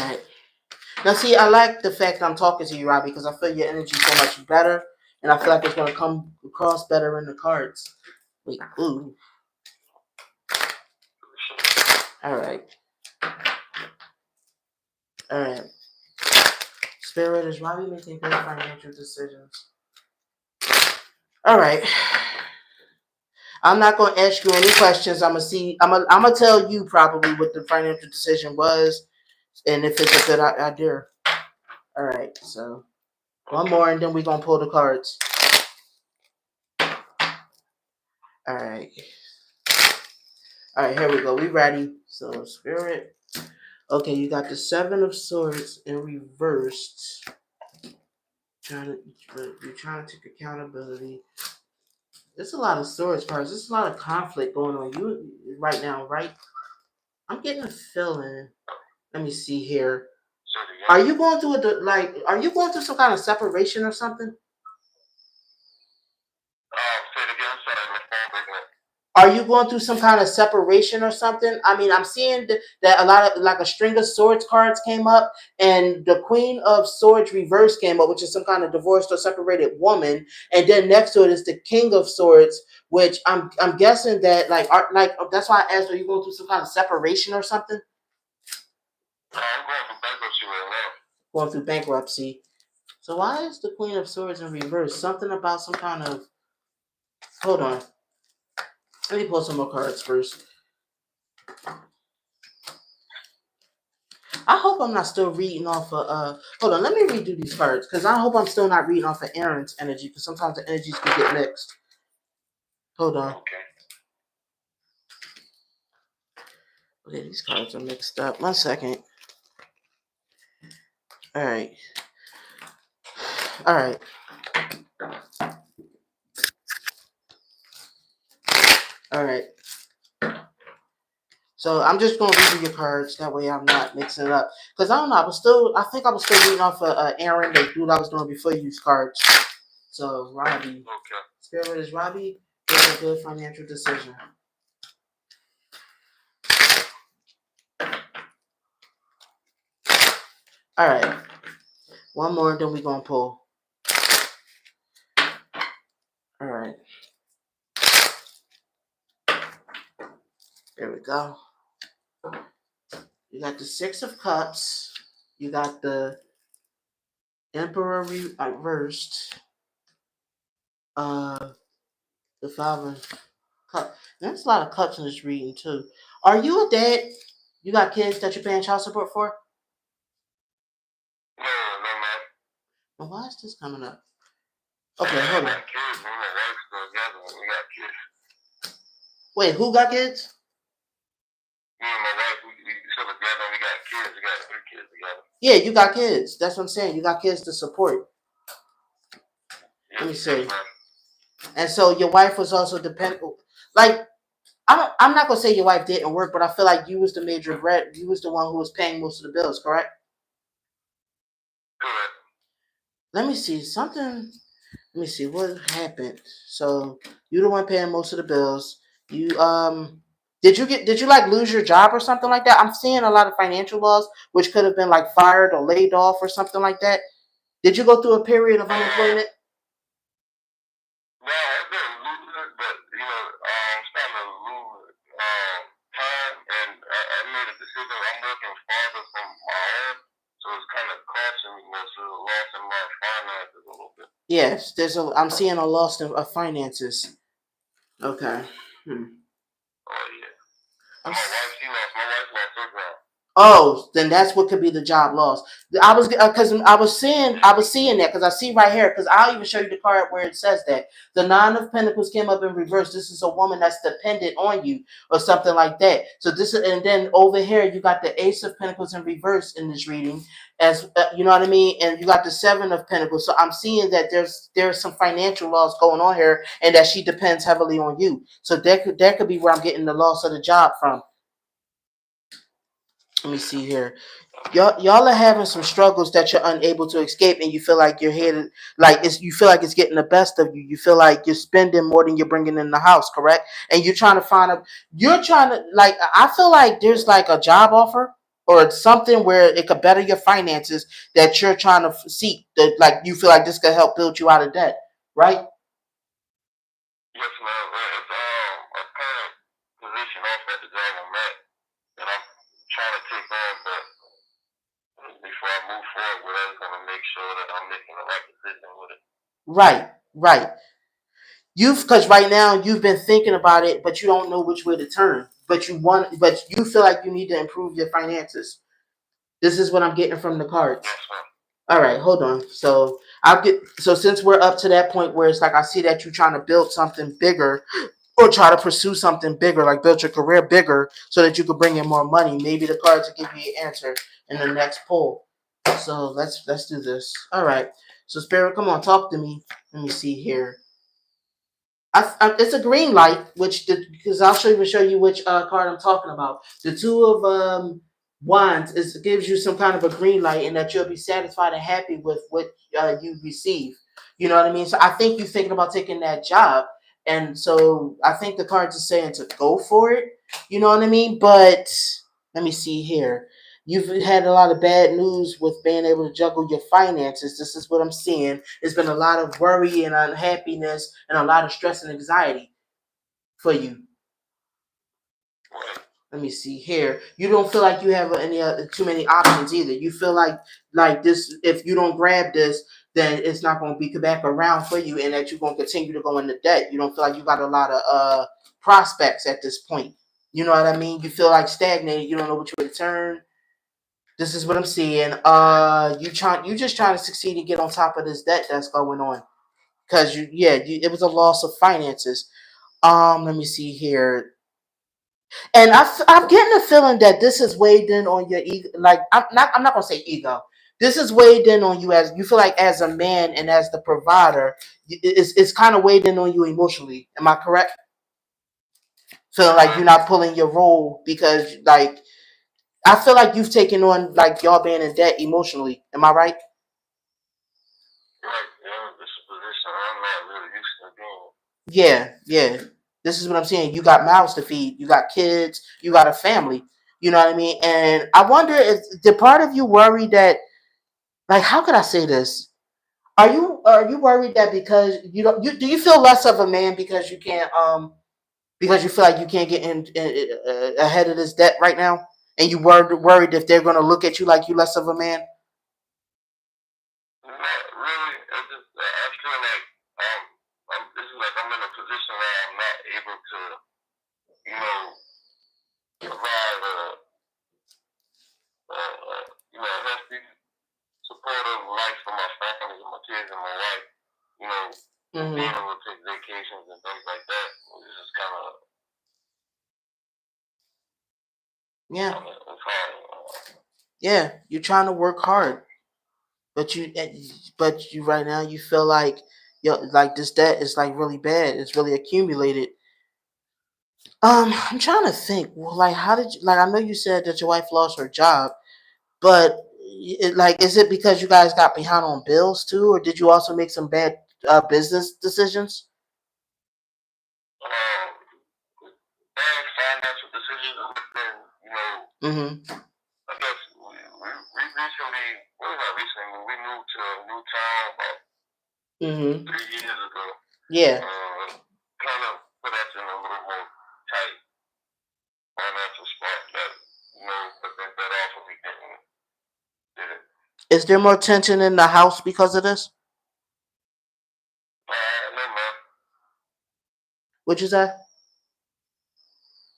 right. Now, see, I like the fact I'm talking to you, Robbie, because I feel your energy so much better, and I feel like it's going to come across better in the cards. Wait, ooh. All right. All right. Spirit, is Robbie making good financial decisions? All right. I'm not going to ask you any questions. I'm gonna tell you probably what the financial decision was, and if it's a good idea. All right. So one more, and then we're gonna pull the cards. All right. All right. Here we go. We ready? So Spirit. Okay, you got the Seven of Swords in reversed. You're trying to take accountability. There's a lot of swords cards. There's a lot of conflict going on you right now, right? I'm getting a feeling. Let me see here. Are you going through are you going through some kind of separation or something? Say it again. Sorry, my phone breaking up. Are you going through some kind of separation or something? I mean, I'm seeing that a lot of like a string of swords cards came up, and the Queen of Swords reverse came up, which is some kind of divorced or separated woman, and then next to it is the King of Swords, which I'm guessing that that's why I asked, are you going through some kind of separation or something? I'm going through bankruptcy right now. Going through bankruptcy. So why is the Queen of Swords in reverse? Something about some kind of. Hold on. Let me pull some more cards first. I hope I'm not still reading off of hold on, let me redo these cards because I hope I'm still not reading off of Aaron's energy because sometimes the energies can get mixed. Hold on. Okay, these cards are mixed up. 1 second. Alright. Alright. Alright. So I'm just gonna redo your cards. That way I'm not mixing it up. Because I don't know, I think I was still reading off of Aaron, the dude I was doing before you use cards. So Robbie. Okay. Spirit is Robbie making a good financial decision. Alright. One more, then we're gonna pull. Alright. There we go. You got the Six of Cups. You got the Emperor reversed. The Five of Cups. There's a lot of cups in this reading too. Are you a dad? You got kids that you're paying child support for? No, man. Well, why is this coming up? Okay, hold on. Kids, me and my wife still together. We got kids. Wait, who got kids? Me and my wife, we still together. We got kids. We got 3 kids together. Yeah, you got kids. That's what I'm saying. You got kids to support. Yes, let me see. Yes, and so your wife was also dependent. Like, I'm not gonna say your wife didn't work, but I feel like you was the major bread. You was the one who was paying most of the bills, correct? Correct. Let me see something. Let me see what happened. So you the one paying most of the bills. You Did you like lose your job or something like that? I'm seeing a lot of financial loss, which could have been like fired or laid off or something like that. Did you go through a period of unemployment? No, I didn't lose it, but I'm starting to lose time, and I made a decision. I'm working farther from my home, so it's kind of costing me more. So the loss in my finances a little bit. Yes, I'm seeing a loss of finances. Okay. Hmm. Oh yeah. And my wife, my wife lost her job. Oh, then that's what could be the job loss. I was because I was seeing that because I see right here because I'll even show you the card where it says that the Nine of Pentacles came up in reverse. This is a woman that's dependent on you or something like that. So this is, and then over here you got the Ace of Pentacles in reverse in this reading, as you know what I mean, and you got the Seven of Pentacles. So I'm seeing that there's some financial loss going on here, and that she depends heavily on you. So that could be where I'm getting the loss of the job from. Let me see here. Y'all are having some struggles that you're unable to escape, and you feel like you're headed like you feel like it's getting the best of you. You feel like you're spending more than you're bringing in the house, correct? And you're trying to find a you're trying to like I feel like there's like a job offer or something where it could better your finances that you're trying to seek that like you feel like this could help build you out of debt, right? Yes, ma'am. It's a current position offer at the job I'm at that I'm trying to take on, but before I move forward with it, I just want to make sure that I'm making the right decision with it. Right, right. You've because right now you've been thinking about it, but you don't know which way to turn. But you feel like you need to improve your finances. This is what I'm getting from the cards. Yes, ma'am. All right, hold on. So since we're up to that point where it's like I see that you're trying to build something bigger or try to pursue something bigger, like build your career bigger so that you could bring in more money. Maybe the cards will give you an answer in the next pull. So let's do this. All right. So Spirit, come on, talk to me. Let me see here. It's a green light, because I'll show you which card I'm talking about. The Two of Wands gives you some kind of a green light, and that you'll be satisfied and happy with what you receive. You know what I mean? So I think you're thinking about taking that job, and so I think the cards are saying to go for it. You know what I mean? But let me see here. You've had a lot of bad news with being able to juggle your finances. This is what I'm seeing. There's been a lot of worry and unhappiness and a lot of stress and anxiety for you. Let me see here. You don't feel like you have any too many options either. You feel like this. If you don't grab this, then it's not going to be back around for you, and that you're going to continue to go into debt. You don't feel like you got a lot of prospects at this point. You know what I mean? You feel like stagnated. You don't know which way to turn. This is what I'm seeing. You just trying to succeed and get on top of this debt that's going on. Cause it was a loss of finances. Let me see here, and I'm getting a feeling that this is weighed in on your ego. Like I'm not gonna say ego. This is weighed in on you as you feel like as a man and as the provider. It's kind of weighed in on you emotionally. Am I correct? Feeling like you're not pulling your role because like I feel like you've taken on like y'all being in debt emotionally. Am I right? Right. Yeah, this is a position I'm not really used to being. Yeah, yeah. This is what I'm saying. You got mouths to feed. You got kids. You got a family. You know what I mean? And I wonder if the part of you worried that, like, how could I say this? Are you worried that because you don't you do you feel less of a man because you can't because you feel like you can't get ahead of this debt right now, and you worried if they're gonna look at you like you less of a man? Not really. It's just I feel like this is like I'm in a position where I'm not able to, provide a healthy, supportive life for my family, my kids, and my wife. Being able to take vacations and things like that. This is kind of Yeah, it's hard. yeah. You're trying to work hard, but you right now you feel like like this debt is like really bad. It's really accumulated. I'm trying to think. Well, like, how did you like? I know you said that your wife lost her job, but is it because you guys got behind on bills too, or did you also make some bad business decisions? Bad financial decisions within, I guess we recently, what was that recently? When we moved to a new town about 3 years ago. Yeah. Kind of put us in a little more tight financial spot that, but then that also we did it. Is there more tension in the house because of this? No, man. What'd you say?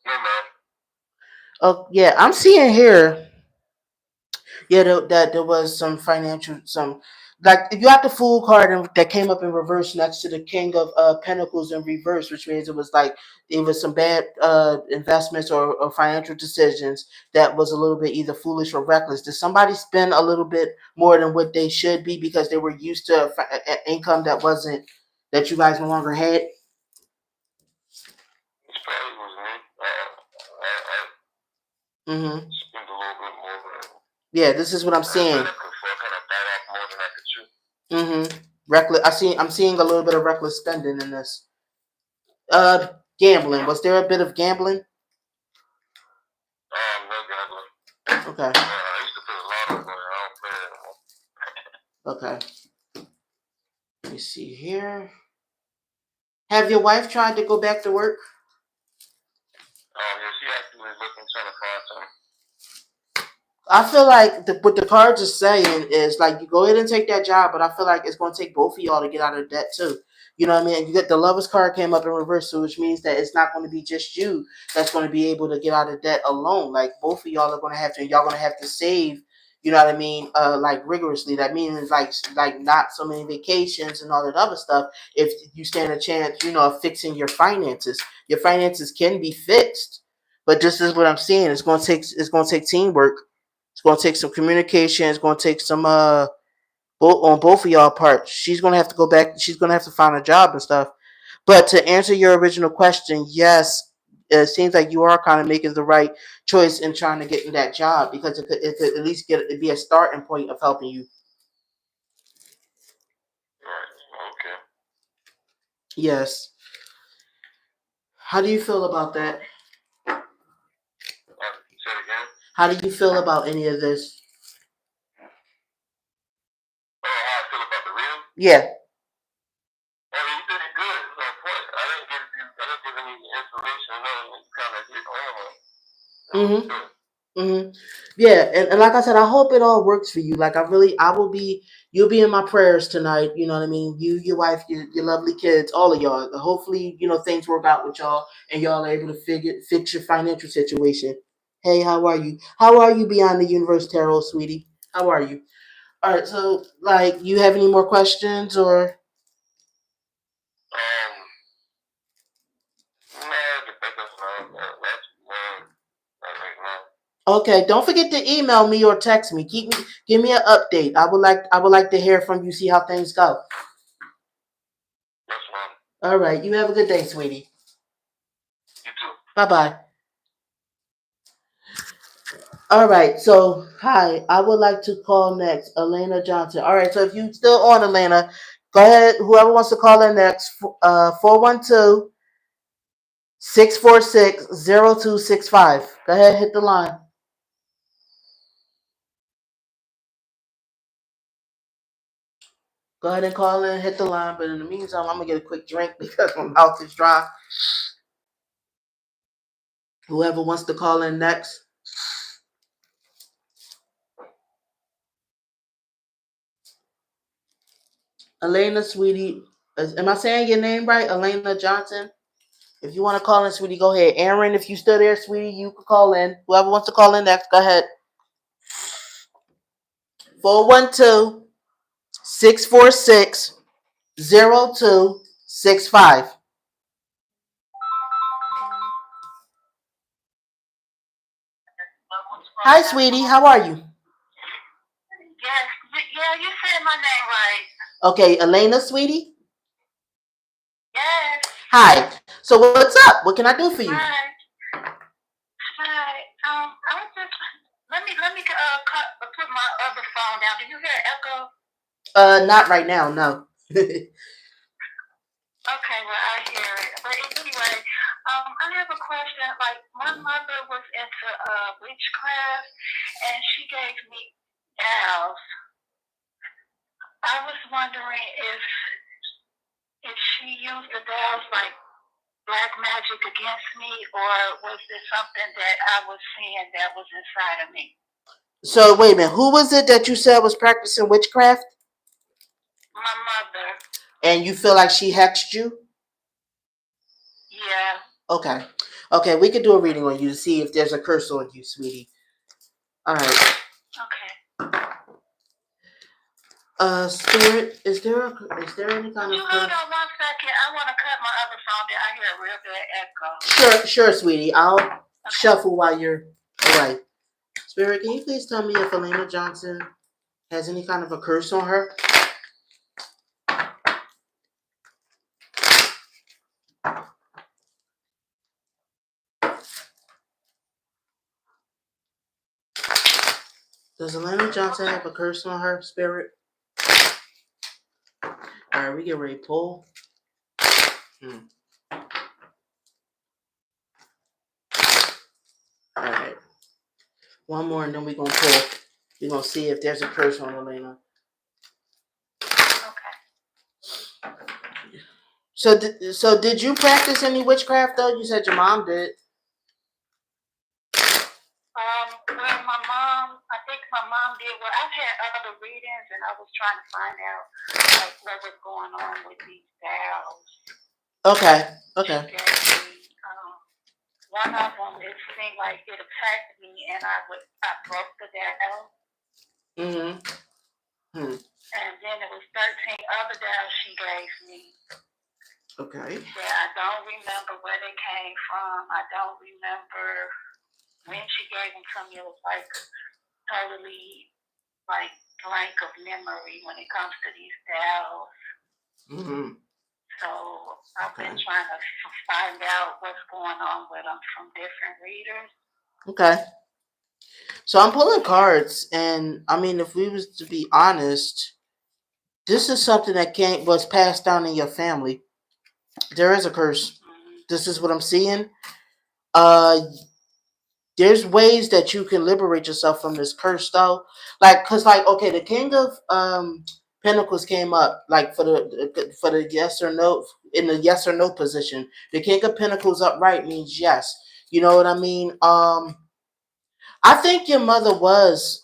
No, man. Oh, yeah, I'm seeing here. Yeah, that there was some financial, like if you had the Fool card that came up in reverse next to the King of Pentacles in reverse, which means it was like it was some bad investments or financial decisions that was a little bit either foolish or reckless. Did somebody spend a little bit more than what they should be because they were used to income that you guys no longer had? This probably was me. Spend a little bit more than. Yeah, this is what I'm seeing. Reckless. I'm seeing a little bit of reckless spending in this. Gambling. Was there a bit of gambling? No gambling. Okay. I used to put a lot of money. I don't play anymore. Okay. Let me see here. Have your wife tried to go back to work? Yeah, she actually looking, trying to find something. I feel like what the cards are saying is like you go ahead and take that job, but I feel like it's going to take both of y'all to get out of debt too. You know what I mean? You get the Lovers card came up in reverse, so which means that it's not going to be just you that's going to be able to get out of debt alone. Like both of y'all are going to have to, y'all going to have to save. You know what I mean? Like rigorously. That means like not so many vacations and all that other stuff. If you stand a chance, of fixing your finances. Your finances can be fixed, but this is what I'm seeing. It's going to take teamwork. It's going to take some communication. It's going to take some on both of y'all parts. She's going to have to go back. She's going to have to find a job and stuff. But to answer your original question, yes, it seems like you are kind of making the right choice in trying to get in that job because it could at least be a starting point of helping you. Right. Okay. Yes. How do you feel about that? Say it again. How do you feel about any of this? How I feel about the real? Yeah. You did it good. It's on point. I didn't give any information. You kind of hit on it. Yeah, and like I said, I hope it all works for you. Like you'll be in my prayers tonight. You know what I mean? You, your wife, your lovely kids, all of y'all. Hopefully, things work out with y'all and y'all are able to fix your financial situation. Hey, how are you? How are you beyond the universe, Tarot, sweetie? How are you? All right, so like, you have any more questions or? Okay, don't forget to email me or text me. Give me an update. I would like to hear from you, see how things go. Yes, ma'am. All right, you have a good day, sweetie. You too. Bye-bye. All right, so hi, I would like to call next Elena Johnson. All right, so if you still on, Elena, go ahead. Whoever wants to call in next, 412-646-0265. Go ahead, hit the line. Go ahead and call in, hit the line. But in the meantime, I'm going to get a quick drink because my mouth is dry. Whoever wants to call in next. Elena, sweetie. Am I saying your name right? Elena Johnson? If you want to call in, sweetie, go ahead. Aaron, if you still there, sweetie, you can call in. Whoever wants to call in next, go ahead. 412-646-0265. Hi, sweetie. How are you? Yes. Yeah, you said my name right. Okay, Elena, sweetie? Yes. Hi. So what's up? What can I do for you? Hi. I'm just let me put my other phone down. Do you hear echo? Not right now, no. Okay, well I hear it. But anyway, I have a question. Like, my mother was into witchcraft, and she gave me dolls. I was wondering if she used the dolls like black magic against me, or was it something that I was seeing that was inside of me? So wait a minute, who was it that you said was practicing witchcraft? My mother. And you feel like she hexed you? Yeah. Okay. Okay, we could do a reading on you to see if there's a curse on you, sweetie. All right. Okay. Spirit, is there any kind Could of you hold on 1 second? I want to cut my other phone down. I hear a real bad echo. Sure, sweetie. I'll shuffle while you're away. Spirit, can you please tell me if Elena Johnson has any kind of a curse on her? Does Elena Johnson have a curse on her, Spirit? All right, we get ready to pull. All right. One more and then we're going to pull. We're going to see if there's a curse on Elena. Okay. So did you practice any witchcraft, though? You said your mom did. Well, my mom, I think my mom did. Well, I've had other readings, and I was trying to find out like what was going on with these dolls. Okay. One of them, it seemed like it attacked me, and I broke the doll. And then it was 13 other dolls she gave me. Okay. Yeah, I don't remember where they came from. I don't remember when she gave them to me. It was like totally like blank of memory when it comes to these dolls. So I've been trying to find out what's going on with them from different readers. Okay. So I'm pulling cards, and I mean, if we was to be honest, this is something that was passed down in your family. There is a curse. This is what I'm seeing. There's ways that you can liberate yourself from this curse, though. Okay, the King of Pentacles came up, like for the yes or no, in the yes or no position. The King of Pentacles upright means yes. You know what I mean? I think your mother was.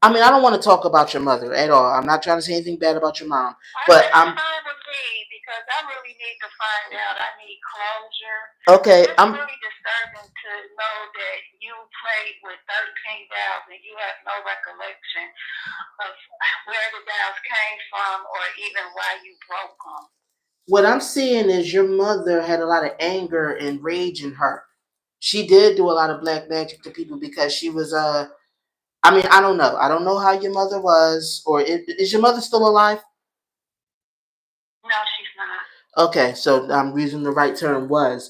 I mean, I don't want to talk about your mother at all. I'm not trying to say anything bad about your mom, but I'm fine with me because I really need to find out. I need closure. Okay, it's really disturbing to know that you played with 13 dolls and you have no recollection of where the dolls came from or even why you broke them. What I'm seeing is your mother had a lot of anger and rage in her. She did do a lot of black magic to people because she was I mean, I don't know. I don't know how your mother was, or is your mother still alive? No, she's not. Okay, so I'm using the right term. Was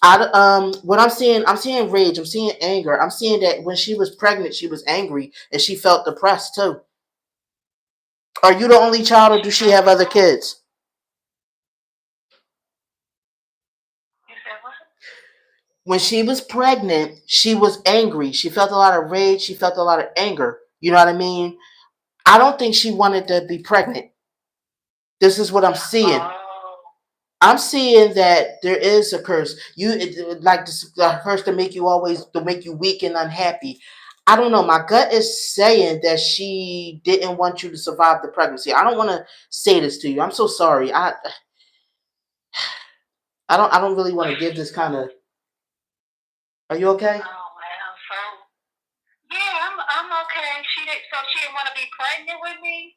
what I'm seeing rage. I'm seeing anger. I'm seeing that when she was pregnant, she was angry and she felt depressed too. Are you the only child, or does she have other kids? You said what? When she was pregnant, she was angry. She felt a lot of rage. She felt a lot of anger. You know what I mean? I don't think she wanted to be pregnant. This is what I'm seeing. I'm seeing that there is a curse. Like the curse to make you weak and unhappy. I don't know. My gut is saying that she didn't want you to survive the pregnancy. I don't want to say this to you. I'm so sorry. I don't really want to give this kind of. Are you okay? Oh well, so yeah, I'm okay. She didn't want to be pregnant with me.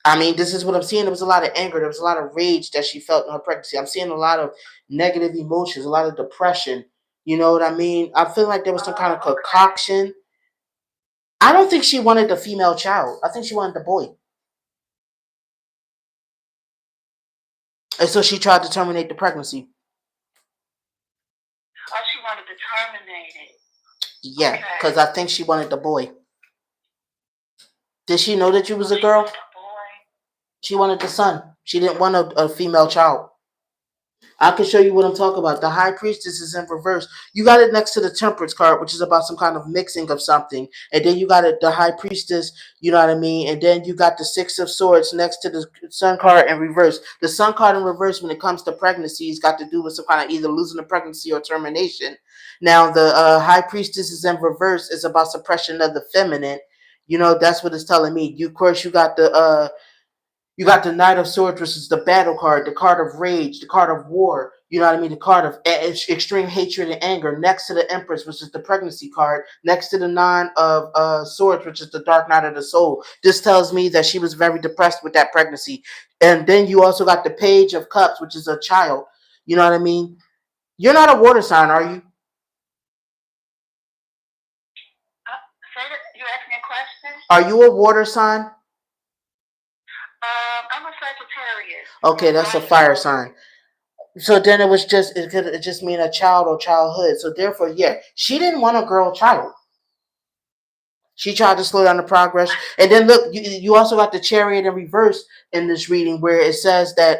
I mean, this is what I'm seeing. There was a lot of anger. There was a lot of rage that she felt in her pregnancy. I'm seeing a lot of negative emotions, a lot of depression. You know what I mean? I feel like there was some kind of concoction. I don't think she wanted the female child. I think she wanted the boy. And so she tried to terminate the pregnancy. Oh, she wanted to terminate it. Yeah, because I think she wanted the boy. Did she know that you was a girl? She wanted the son. She didn't want a female child. I can show you what I'm talking about. The high priestess is in reverse. You got it next to the temperance card, which is about some kind of mixing of something. And then you got it, the high priestess, you know what I mean? And then you got the six of swords next to the sun card in reverse. The sun card in reverse, when it comes to pregnancy, has got to do with some kind of either losing the pregnancy or termination. Now, the high priestess is in reverse. Is about suppression of the feminine. You know, that's what it's telling me. You, of course, you got the Knight of Swords, which is the battle card, the card of rage, the card of war. You know what I mean? The card of extreme hatred and anger. Next to the Empress, which is the pregnancy card. Next to the Nine of Swords, which is the Dark Night of the Soul. This tells me that she was very depressed with that pregnancy. And then you also got the Page of Cups, which is a child. You know what I mean? You're not a water sign, are you? You asked me a question? Are you a water sign? I'm a Sagittarius. Okay, that's a fire sign. So then it just mean a child or childhood. So therefore, yeah, she didn't want a girl child. She tried to slow down the progress. And then look, you also got the Chariot in reverse in this reading, where it says that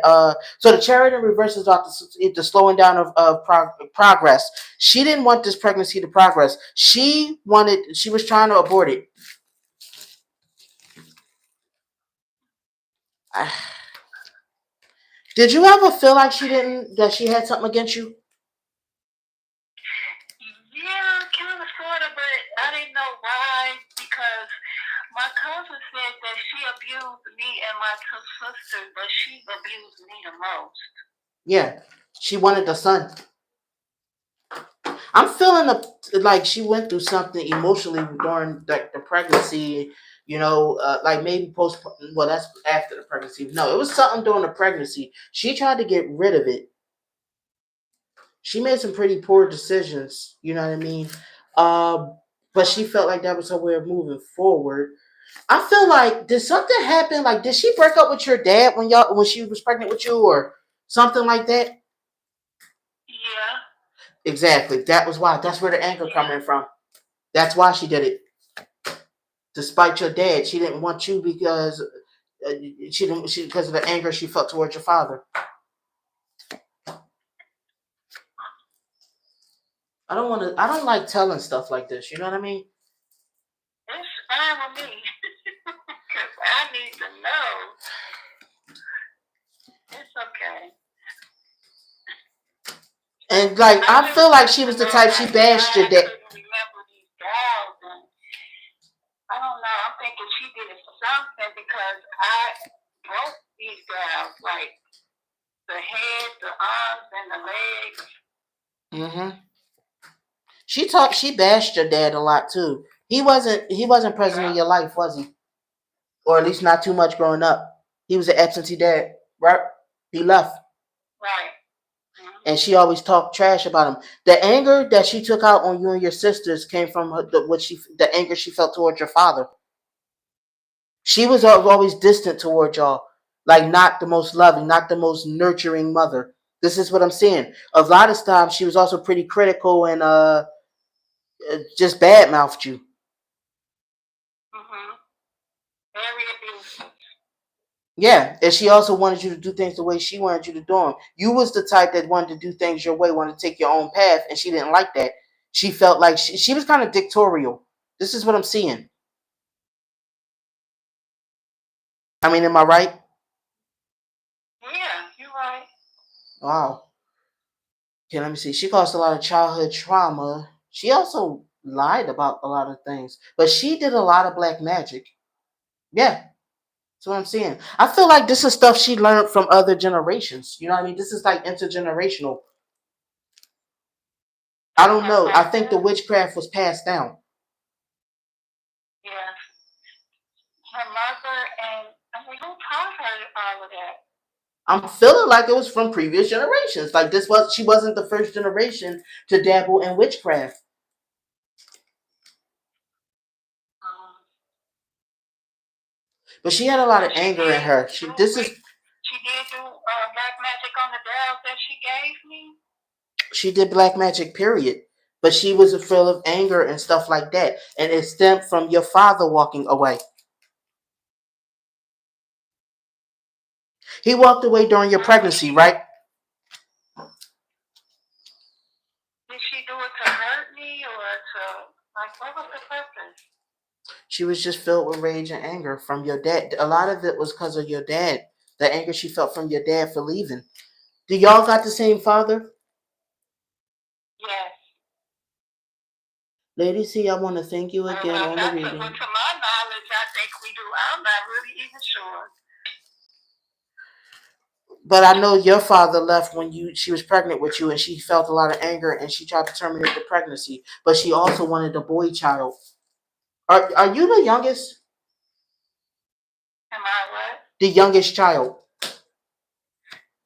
so the Chariot in reverse is about the slowing down of progress. She didn't want this pregnancy to progress. She was trying to abort it. Did you ever feel like that she had something against you? Yeah, kind of, sort of, but I didn't know why, because my cousin said that she abused me and my two sisters, but she abused me the most. Yeah, she wanted the son. I'm feeling like she went through something emotionally during the pregnancy. You know, like maybe post. Well, that's after the pregnancy. No, it was something during the pregnancy. She tried to get rid of it. She made some pretty poor decisions. You know what I mean? But she felt like that was her way of moving forward. I feel like, did something happen? Like, did she break up with your dad when she was pregnant with you, or something like that? Yeah. Exactly. That was why. That's where the anger coming from. That's why she did it. Despite your dad, she didn't want you because because of the anger she felt towards your father. I don't like telling stuff like this. You know what I mean? It's fine with me. Because I need to know. It's okay. And like, I feel like she was the type, she bashed your dad. I couldn't remember these gals, and I don't know. I'm thinking she did something, because I broke these gals, like the head, the arms, and the legs. Mm-hmm. She bashed your dad a lot too. He wasn't present in your life, was he? Or at least not too much growing up. He was an absentee dad, right? He left. Right. And she always talked trash about him. The anger that she took out on you and your sisters came from the anger she felt towards your father. She was always distant toward y'all, like not the most loving, not the most nurturing mother. This is what I'm saying. A lot of times she was also pretty critical and just bad mouthed you. Mm-hmm. Very abusive. Yeah, and she also wanted you to do things the way she wanted you to do them. You was the type that wanted to do things your way, wanted to take your own path, and she didn't like that. She felt like she was kind of dictatorial. This is what I'm seeing. I mean, am I right? Yeah, you're right. Wow. Okay, let me see. She caused a lot of childhood trauma. She also lied about a lot of things, but she did a lot of black magic. Yeah, that's what I'm saying. I feel like this is stuff she learned from other generations. You know what I mean? This is like intergenerational. I don't know. I think the witchcraft was passed down. Yeah. Her mother, and I mean, who taught her all of that? I'm feeling like it was from previous generations. Like she wasn't the first generation to dabble in witchcraft. But she had a lot of anger in her. She did do black magic on the dolls that she gave me. She did black magic, period. But she was full of anger and stuff like that, and it stemmed from your father walking away. He walked away during your pregnancy, right? Did she do it to hurt me or to, like, what was the purpose? She was just filled with rage and anger from your dad. A lot of it was because of your dad. The anger she felt from your dad for leaving. Do y'all got the same father? Yes. LadyCee, I want to thank you again on the Well, reading. to my knowledge, I think we do. I'm not really even sure. But I know your father left when she was pregnant with you, and she felt a lot of anger, and she tried to terminate the pregnancy. But she also wanted a boy child. Are you the youngest? Am I what? The youngest child. The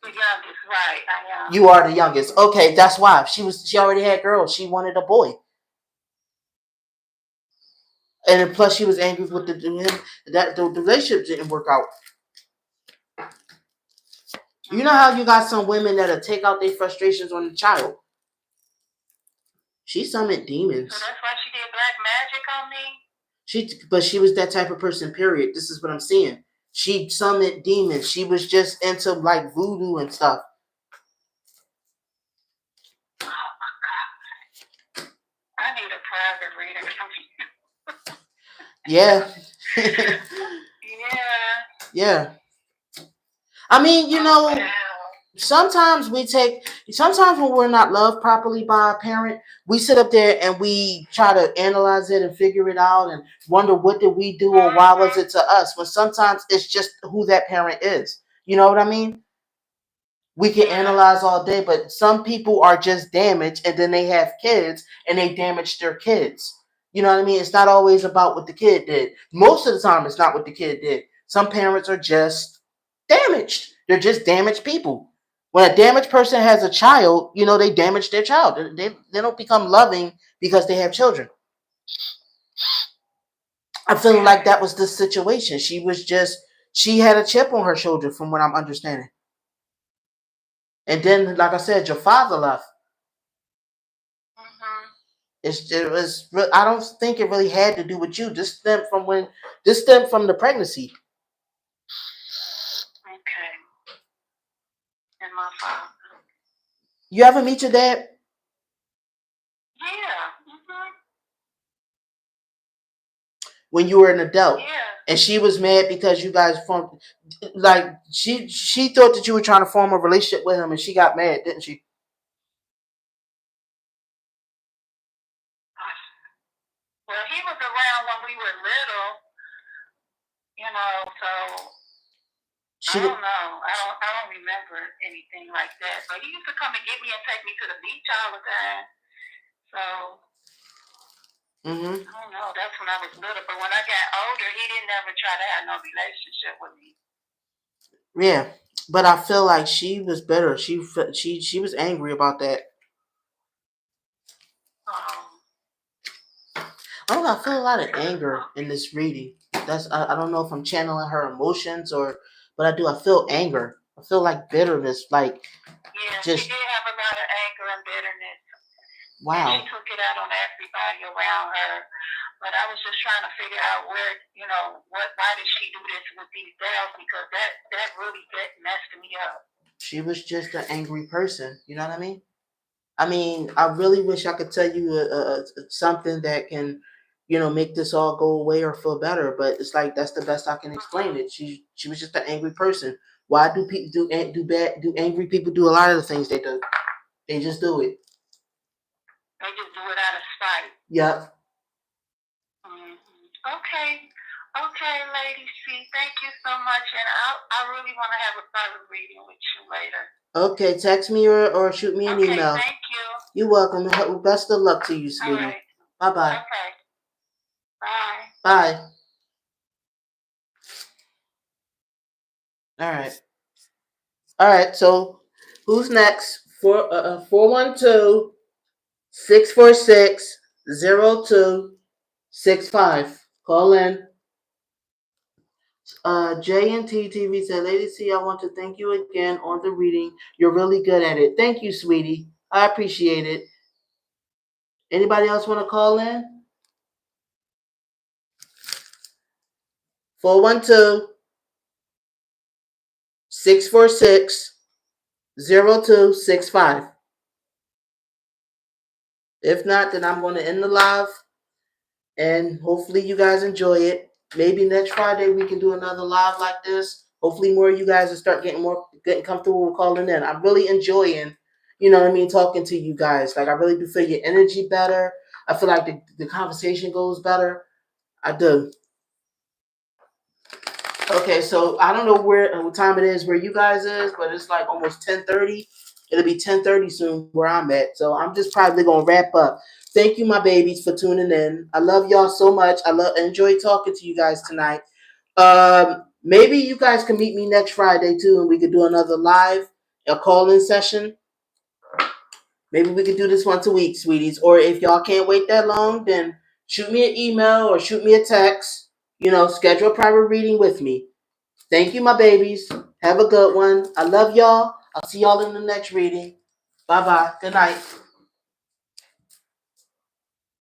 youngest, right? I am. You are the youngest. Okay, that's why she already had girls. She wanted a boy, and then plus she was angry with the relationship didn't work out. You know how you got some women that'll take out their frustrations on the child. She summoned demons. So that's why she did black magic on me? But she was that type of person, period. This is what I'm seeing. She summoned demons. She was just into like voodoo and stuff. Oh my God. I need a private reading from you. Yeah. Yeah. Yeah. I mean, you know, wow. sometimes when we're not loved properly by a parent, we sit up there and we try to analyze it and figure it out and wonder what did we do or why was it to us, when sometimes it's just who that parent is. You know what I mean? We can analyze all day, but some people are just damaged and then they have kids and they damage their kids. You know what I mean? It's not always about what the kid did. Most of the time, it's not what the kid did. Some parents are just damaged. They're just damaged people. When a damaged person has a child, you know, they damage their child. They don't become loving because they have children. I'm feeling like that was the situation. She had a chip on her shoulder from what I'm understanding. And then, like I said, your father left. I don't think it really had to do with you. This stemmed from the pregnancy. Okay. And my father. You ever meet your dad? Yeah. When you were an adult. Yeah. And she was mad because you guys formed, like, she thought that you were trying to form a relationship with him and she got mad, didn't she? Well, he was around when we were little, you know, so I don't know. I don't remember anything like that. But he used to come and get me and take me to the beach all the time. So I don't know. That's when I was little. But when I got older, he didn't ever try to have no relationship with me. Yeah, but I feel like she was bitter. She was angry about that. I don't know. I feel a lot of anger in this reading. I don't know if I'm channeling her emotions but I do. I feel anger. I feel like bitterness. Like, yeah, she did have a lot of anger and bitterness. Wow. And she took it out on everybody around her. But I was just trying to figure out where, you know, why did she do this with these dolls? Because that really messed me up. She was just an angry person. You know what I mean? I really wish I could tell you something that can, you know, make this all go away or feel better. But it's like that's the best I can explain it. She was just an angry person. Why do people do angry people do a lot of the things they do? They just do it. They just do it out of spite. Yep. Okay, LadyCee. Thank you so much, and I really want to have a private reading with you later. Okay, text me or shoot me an email. Thank you. You're welcome. Best of luck to you, sweetie. All right. Bye-bye. Okay. Bye. Bye. All right. So who's next? 412-646-0265. Call in. J&T TV said, LadyCee, I want to thank you again on the reading. You're really good at it. Thank you, sweetie. I appreciate it. Anybody else want to call in? 412-646-0265. If not, then I'm going to end the live, and hopefully you guys enjoy it. Maybe next Friday we can do another live like this. Hopefully more of you guys will start getting comfortable with calling in. I'm really enjoying, talking to you guys. Like, I really do feel your energy better. I feel like the conversation goes better. I do. Okay, so I don't know what time it is where you guys is, but it's like almost 10:30. It'll be 10:30 soon where I'm at. So I'm just probably gonna wrap up. Thank you, my babies, for tuning in. I love y'all so much. Enjoy talking to you guys tonight. Maybe you guys can meet me next Friday too, and we could do another live, a call-in session. Maybe we could do this once a week, sweeties. Or if y'all can't wait that long, then shoot me an email or shoot me a text. Schedule a private reading with me. Thank you, my babies. Have a good one. I love y'all. I'll see y'all in the next reading. Bye-bye. Good night.